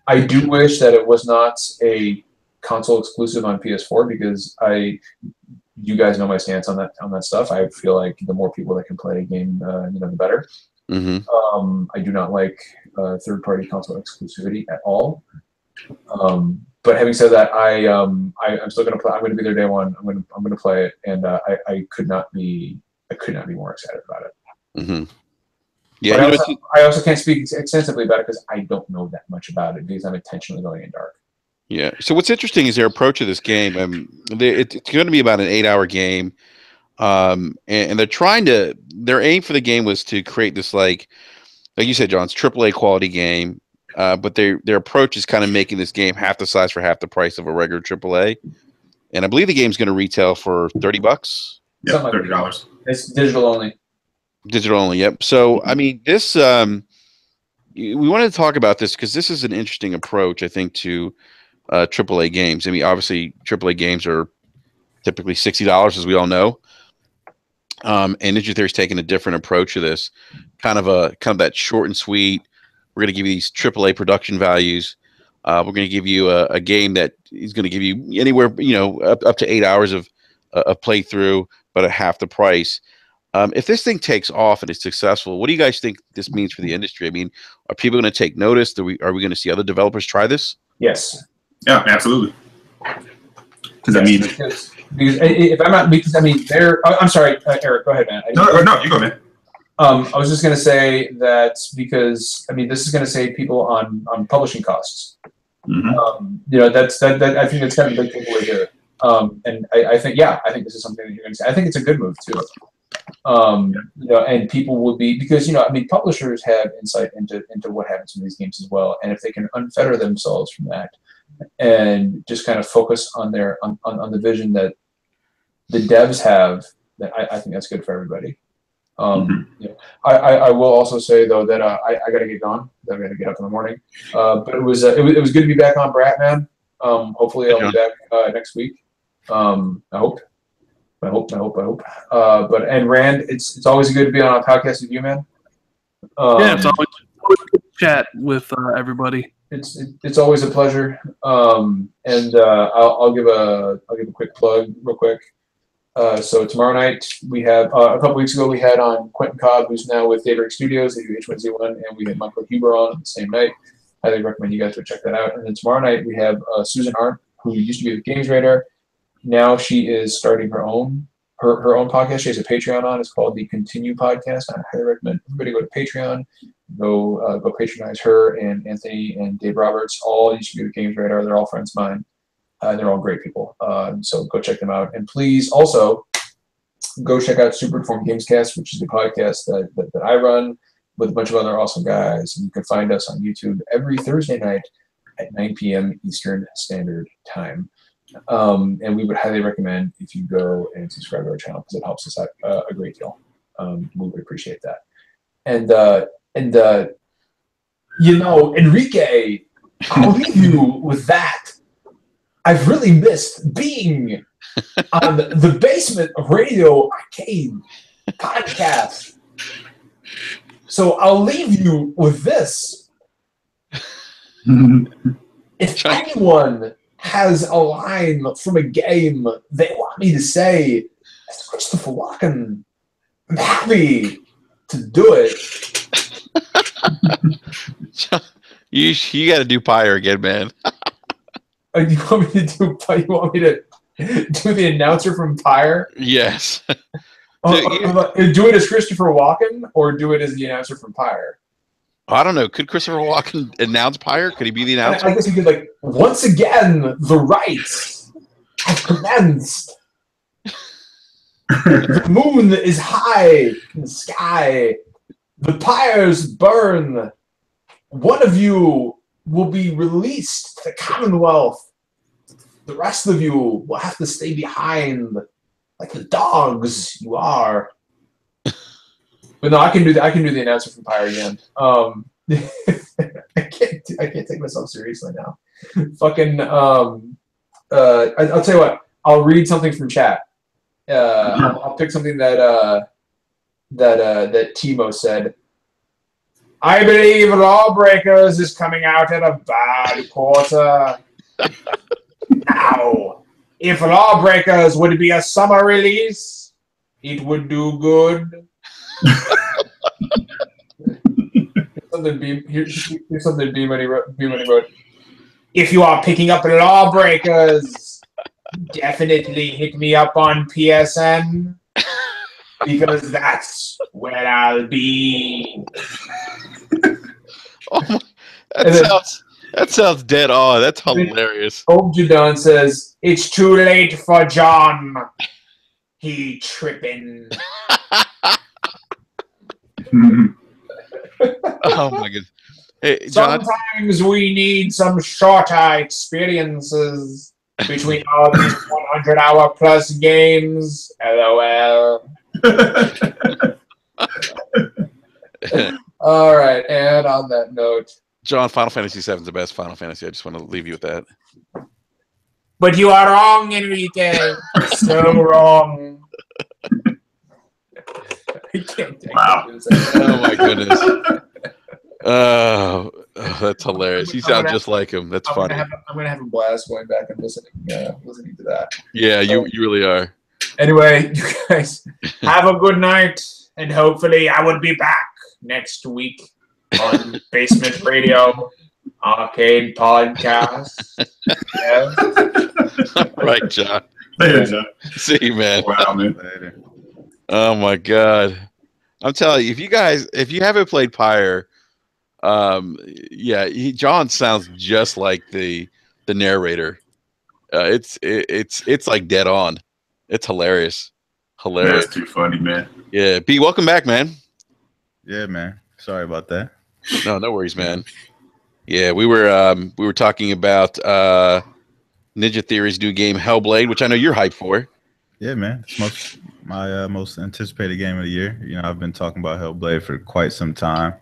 I do wish that it was not a console exclusive on PS4 because you guys know my stance on that stuff. I feel like the more people that can play a game, you know, the better. I do not like third-party console exclusivity at all. But having said that, I'm still going to play. I'm going to be there day one. I'm going to play it, and I could not be more excited about it. Yeah, but I also can't speak extensively about it because I don't know that much about it because I'm intentionally going in dark. Yeah. So what's interesting is their approach of this game. It's going to be about an 8-hour game, and their aim for the game was to create this like you said, John, it's AAA quality game. But their approach is kind of making this game half the size for half the price of a regular AAA. And I believe the game's going to retail for $30. Yeah, $30. It's digital only. Digital only, yep. So, I mean, this we wanted to talk about this because this is an interesting approach, I think, to AAA games. I mean, obviously, AAA games are typically $60, as we all know. And Ninja Theory's taking a different approach to this, kind of that short and sweet. We're going to give you these AAA production values. We're going to give you a game that is going to give you anywhere, you know, up to 8 hours of playthrough, but at half the price. If this thing takes off and is successful, what do you guys think this means for the industry? I mean, are people going to take notice? Are we going to see other developers try this? Yes. Yeah, absolutely. Because I mean, because if I'm not, because I mean, I'm sorry, Eric. Go ahead, man. No, you go, man. I was just going to say that because I mean, this is going to save people on publishing costs. You know, that I think that's kind of a big takeaway here. And I think this is something that you're going to say. I think it's a good move too. You know, and people will be because, you know, I mean, publishers have insight into what happens in these games as well, and if they can unfetter themselves from that and just kind of focus on on the vision that the devs have, then I think that's good for everybody. You know, I will also say though that I got to get going. I got to get up in the morning. But it was good to be back on Brat, man. Hopefully I'll be back next week. I hope. But Rand, it's always good to be on a podcast with you, man. Yeah, it's always good to chat with everybody. It's always a pleasure. And I'll give a quick plug real quick. So tomorrow night we have a couple weeks ago we had on Quentin Cobb, who's now with Daybreak Studios. They do H1Z1, and we had Michael Huber on the same night. Highly recommend you guys go check that out. And then tomorrow night we have Susan Arndt, who used to be with Games Radar. Now she is starting her own podcast. She has a Patreon on. It's called the Continue Podcast. I highly recommend everybody go to Patreon, go patronize her and Anthony and Dave Roberts. All used to be with Games Radar. They're all friends of mine. They're all great people. So go check them out. And please also go check out Super Informed Gamescast, which is the podcast that I run with a bunch of other awesome guys. And you can find us on YouTube every Thursday night at 9 p.m. Eastern Standard Time. And we would highly recommend if you go and subscribe to our channel because it helps us out a great deal. We would appreciate that. And Enrique, I'll leave you with that. I've really missed being on the Basement Radio Arcade podcast. So I'll leave you with this. If anyone has a line from a game they want me to say, it's Christopher Walken, I'm happy to do it. You got to do Pyre again, man. You want me to do the announcer from Pyre? Yes. Do it as Christopher Walken or do it as the announcer from Pyre? I don't know. Could Christopher Walken announce Pyre? Could he be the announcer? I guess he could, once again, the rites have commenced. The moon is high in the sky. The pyres burn. One of you will be released to the Commonwealth. The rest of you will have to stay behind like the dogs you are. But no, I can do the announcer from Pyre again. I can't take myself seriously now. Fucking I'll tell you what. I'll read something from chat. I'll pick something that Timo said. I believe Lawbreakers is coming out at a bad quarter. Now, if Lawbreakers would be a summer release, it would do good. Here's something B-Money wrote. If you are picking up Lawbreakers, definitely hit me up on PSN, because that's where I'll be. Oh, that sounds dead on. That's hilarious. Objadon says, it's too late for John. He tripping. Oh my goodness. Hey, John. Sometimes we need some shorter experiences between all these 100-hour plus games. LOL. All right, and on that note, John, Final Fantasy VII is the best Final Fantasy. I just want to leave you with that. But you are wrong, Enrique. So wrong. I can't take it. Oh my goodness. Oh, that's hilarious. You sound just like him. That's funny. I'm gonna have a blast going back and listening to that. Yeah, you really are. Anyway, you guys have a good night, and hopefully I will be back next week on Basement Radio Arcade Podcast. Yeah. Right, John. Later, John. See you, man. Wow, man. Later. Oh my God. I'm telling you, if you haven't played Pyre, John sounds just like the narrator. It's like dead on. It's hilarious. Hilarious. That's too funny, man. Yeah. B, welcome back, man. Yeah, man. Sorry about that. No worries, man. Yeah, we were talking about Ninja Theory's new game Hellblade, which I know you're hyped for. Yeah, man. It's my most anticipated game of the year. You know, I've been talking about Hellblade for quite some time.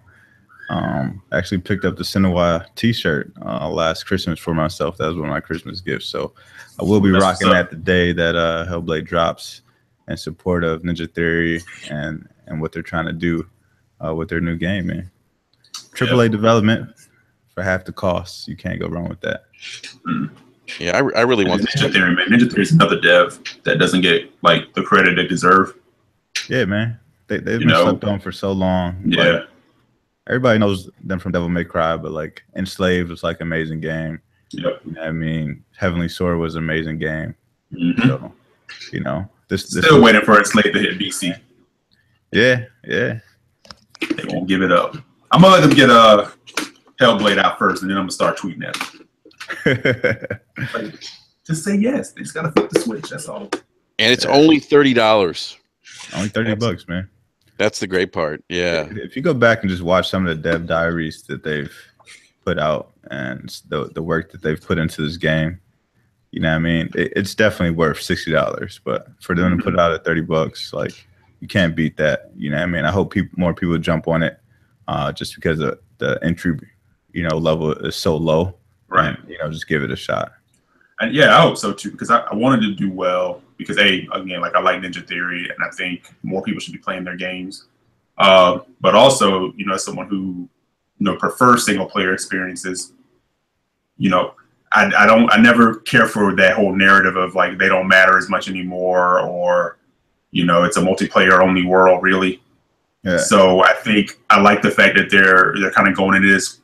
Actually picked up the Cinewa t-shirt last Christmas for myself. That was one of my Christmas gifts. So I will be rocking that the day that Hellblade drops in support of Ninja Theory and what they're trying to do with their new game, man. AAA development for half the cost. You can't go wrong with that. Yeah, I really want Ninja Theory, man. Ninja Theory is another dev that doesn't get like the credit they deserve. Yeah, man. They've been slept on for so long. Yeah. Like, everybody knows them from Devil May Cry, but like Enslaved was like an amazing game. Yep. You know what I mean, Heavenly Sword was an amazing game. Mm-hmm. So, you know, this still waiting for Enslaved to hit BC. Yeah. They won't give it up. I'm gonna let them get Hellblade out first, and then I'm gonna start tweeting at them. Like, just say yes. They just gotta flip the switch. That's all. And it's only $30. Only $30, man. That's the great part. Yeah. If you go back and just watch some of the dev diaries that they've put out and the work that they've put into this game, you know what I mean? It's definitely worth $60. But for them to put it out at $30, like, you can't beat that. You know what I mean? I hope more people jump on it just because the entry, level is so low. Right. And, just give it a shot. And yeah, I hope so too, because I wanted to do well. Because again, like I like Ninja Theory, and I think more people should be playing their games. But also, as someone who, prefers single player experiences, I never care for that whole narrative of like they don't matter as much anymore, or it's a multiplayer only world, really. Yeah. So I think I like the fact that they're kind of going into this,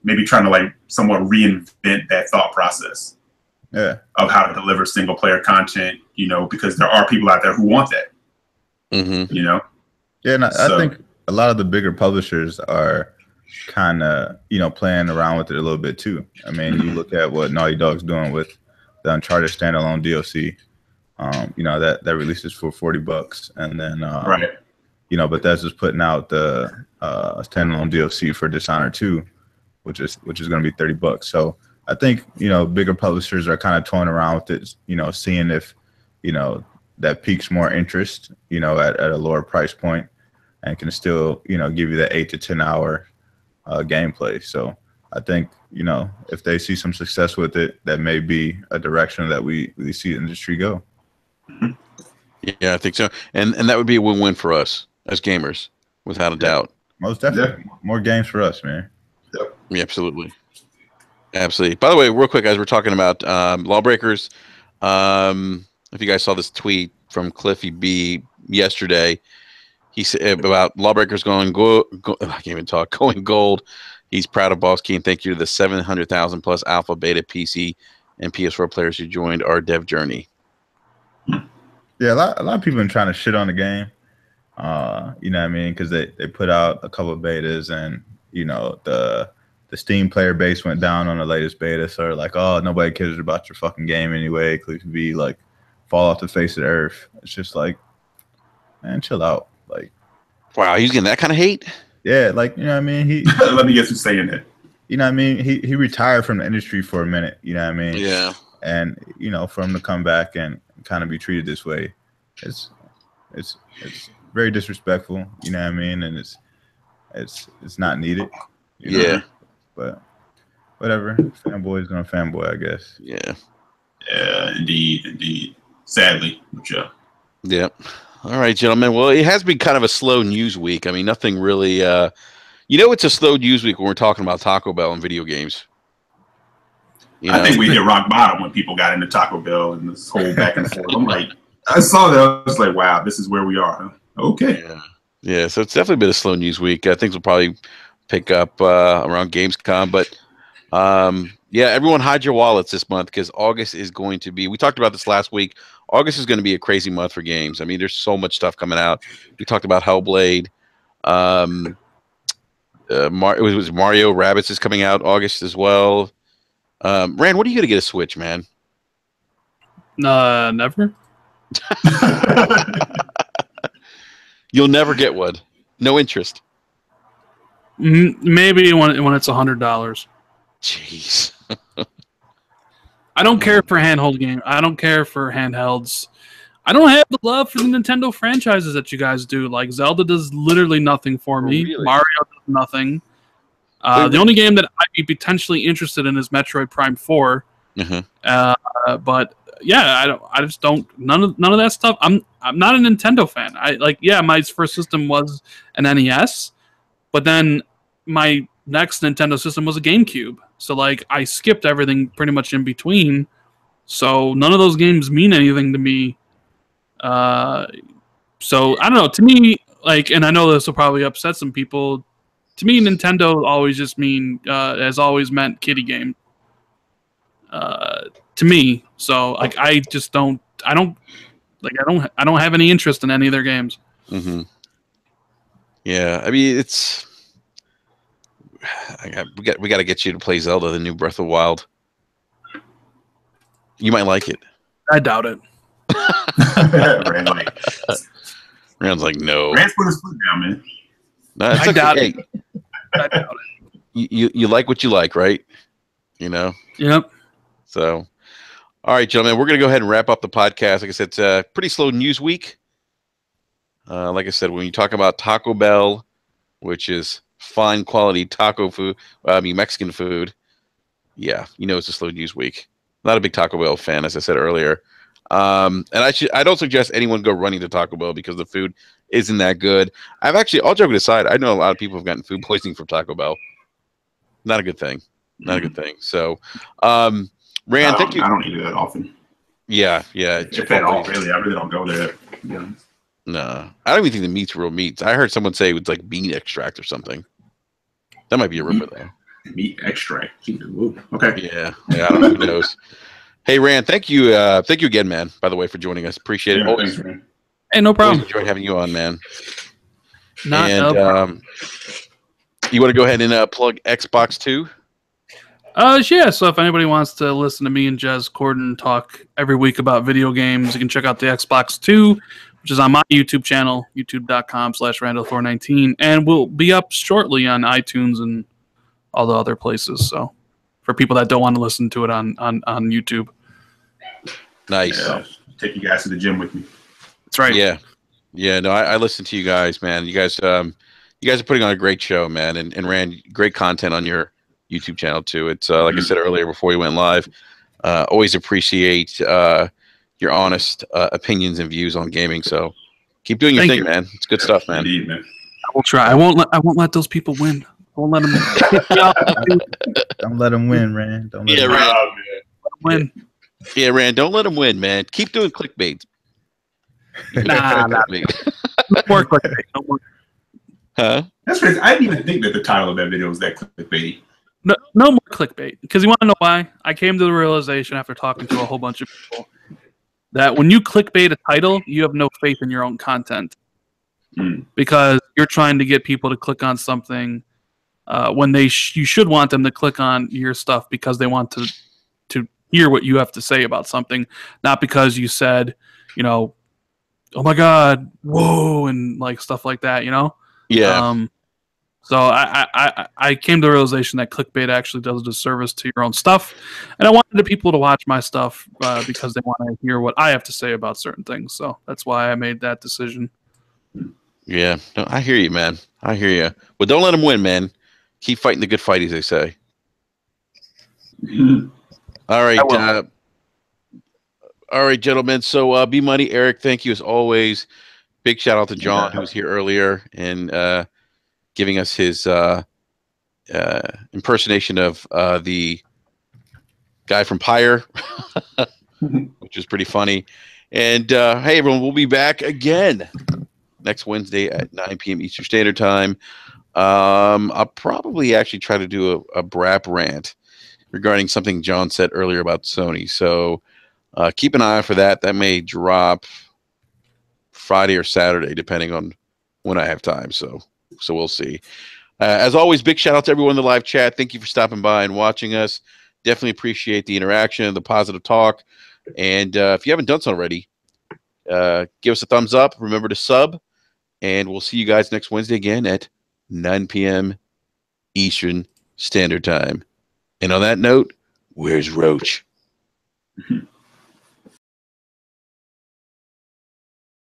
maybe trying to like somewhat reinvent that thought process. Yeah. Of how to deliver single player content, because there are people out there who want that. Mm-hmm. Yeah, and I think a lot of the bigger publishers are kind of, playing around with it a little bit too. I mean, you look at what Naughty Dog's doing with the Uncharted standalone DLC. That releases for $40, and then right. Bethesda's putting out the standalone DLC for Dishonored 2, which is going to be $30. So I think, bigger publishers are kind of toying around with it, seeing if, that piques more interest, at a lower price point, and can still, give you that 8 to 10 hour gameplay. So I think, if they see some success with it, that may be a direction that we see the industry go. Yeah, I think so. And that would be a win-win for us as gamers, without a doubt. Most definitely. Yeah. More games for us, man. Yep. Yeah, absolutely. Absolutely. By the way, real quick, guys, we're talking about Lawbreakers. If you guys saw this tweet from Cliffy B yesterday, he said about Lawbreakers going I can't even talk. Going gold. He's proud of Boss Key, and thank you to the 700,000 plus alpha, beta, PC, and PS4 players who joined our dev journey. Yeah, a lot of people have been trying to shit on the game. You know what I mean? Because they put out a couple of betas, and the Steam player base went down on the latest beta, so they're like, oh, nobody cares about your fucking game anyway. Click be like, fall off the face of the earth. It's just like, man, chill out. Like, wow, he's getting that kind of hate? Yeah, like, you know what I mean? He let me guess who's saying it. You know what I mean? He retired from the industry for a minute, you know what I mean? Yeah. And, for him to come back and kind of be treated this way, it's very disrespectful, you know what I mean? And it's not needed. Yeah. But whatever. Fanboy is gonna fanboy, I guess. Yeah. Yeah, indeed. Sadly, but yeah. Yep. All right, gentlemen. Well, it has been kind of a slow news week. I mean, nothing really. It's a slow news week when we're talking about Taco Bell and video games. I think we hit rock bottom when people got into Taco Bell and this whole back and forth. I'm like, I saw that. I was like, wow, this is where we are. Huh? Okay. Yeah. So it's definitely been a slow news week. Things will probably pick up around Gamescom, but everyone hide your wallets this month, because August is going to be, we talked about this last week, August is going to be a crazy month for games. I mean, there's so much stuff coming out. We talked about Hellblade. It was Mario Rabbids is coming out August as well. Rand, what are you going to get a Switch, man? Never. You'll never get one. No interest. Maybe when it's $100. Jeez. I don't care for handheld games. I don't care for handhelds. I don't have the love for the Nintendo franchises that you guys do. Like, Zelda does literally nothing for me. Really? Mario does nothing. The only game that I'd be potentially interested in is Metroid Prime 4. But yeah, I just don't. None of that stuff. I'm not a Nintendo fan. My first system was an NES, but then my next Nintendo system was a GameCube. So I skipped everything pretty much in between, So none of those games mean anything to me. So I don't know. To me, like, and I know this will probably upset some people. To me, Nintendo always just has always meant kiddie game. To me, so like I don't have any interest in any of their games. Mm-hmm. Yeah, I mean we got to get you to play Zelda: The New Breath of the Wild. You might like it. I doubt it. Rand's like, no. Rand's put his foot down, man. No, it's I okay. doubt Hey, it. I doubt it. You like what you like, right? You know? Yep. So, all right, gentlemen, we're going to go ahead and wrap up the podcast. Like I said, it's a pretty slow news week. Like I said, when you talk about Taco Bell, which is fine quality taco food, Mexican food, yeah, it's a slow news week. Not a big Taco Bell fan, as I said earlier. And I don't suggest anyone go running to Taco Bell because the food isn't that good. All joking aside, I know a lot of people have gotten food poisoning from Taco Bell. Not a good thing. Not a good thing. So, Rand, thank you. I don't eat it that often. Yeah. If at all, really. I really don't go there. Yeah. No, I don't even think the meat's real meat. I heard someone say it was like bean extract or something. That might be a rumor, though. Meat extract. Okay. Yeah. I don't know. Who knows? Hey, Rand, thank you again, man, by the way, for joining us. Appreciate it. Always, thanks, Rand. Hey, no problem. Always enjoy having you on, man. Not a problem. You want to go ahead and plug Xbox 2? Yeah, so if anybody wants to listen to me and Jez Corden talk every week about video games, you can check out the Xbox 2, which is on my YouTube channel, youtube.com/Randall419, and will be up shortly on iTunes and all the other places. So for people that don't want to listen to it on YouTube. Nice. Yeah, take you guys to the gym with me. That's right. Yeah. No, I listen to you guys, man. You guys are putting on a great show, man, and Rand, great content on your YouTube channel too. It's like I said earlier before we went live. Always appreciate your honest opinions and views on gaming. So keep doing your thing, man. It's good stuff, man. Indeed, man. I will try. I won't let those people win. I won't let them. Don't let them win, Rand. Don't let Yeah, them Rand. Win. Yeah, Rand. Don't let them win, man. Keep doing clickbait. Nah. No more clickbait. No more. Huh? That's crazy. I didn't even think that the title of that video was that clickbaity. No more clickbait. Because you want to know why? I came to the realization after talking to a whole bunch of people that when you clickbait a title, you have no faith in your own content. Because you're trying to get people to click on something when you should want them to click on your stuff because they want to hear what you have to say about something, not because you said, oh my God, whoa, and like stuff like that, Yeah. So I came to the realization that clickbait actually does a disservice to your own stuff, and I wanted the people to watch my stuff because they want to hear what I have to say about certain things. So that's why I made that decision. Yeah. No, I hear you, man. I hear you. But don't let them win, man. Keep fighting the good fight, as they say. All right. All right, gentlemen. So B Money, Eric, thank you as always. Big shout out to John, who was here earlier and giving us his impersonation of the guy from Pyre, which was pretty funny. And hey, everyone, we'll be back again next Wednesday at 9 p.m. Eastern Standard Time. I'll probably actually try to do a brap rant regarding something John said earlier about Sony. So keep an eye out for that. That may drop Friday or Saturday, depending on when I have time. So we'll see. As always, big shout out to everyone in the live chat. Thank you for stopping by and watching us. Definitely appreciate the interaction, the positive talk. And if you haven't done so already, give us a thumbs up. Remember to sub. And we'll see you guys next Wednesday again at 9 p.m. Eastern Standard Time. And on that note, where's Roach?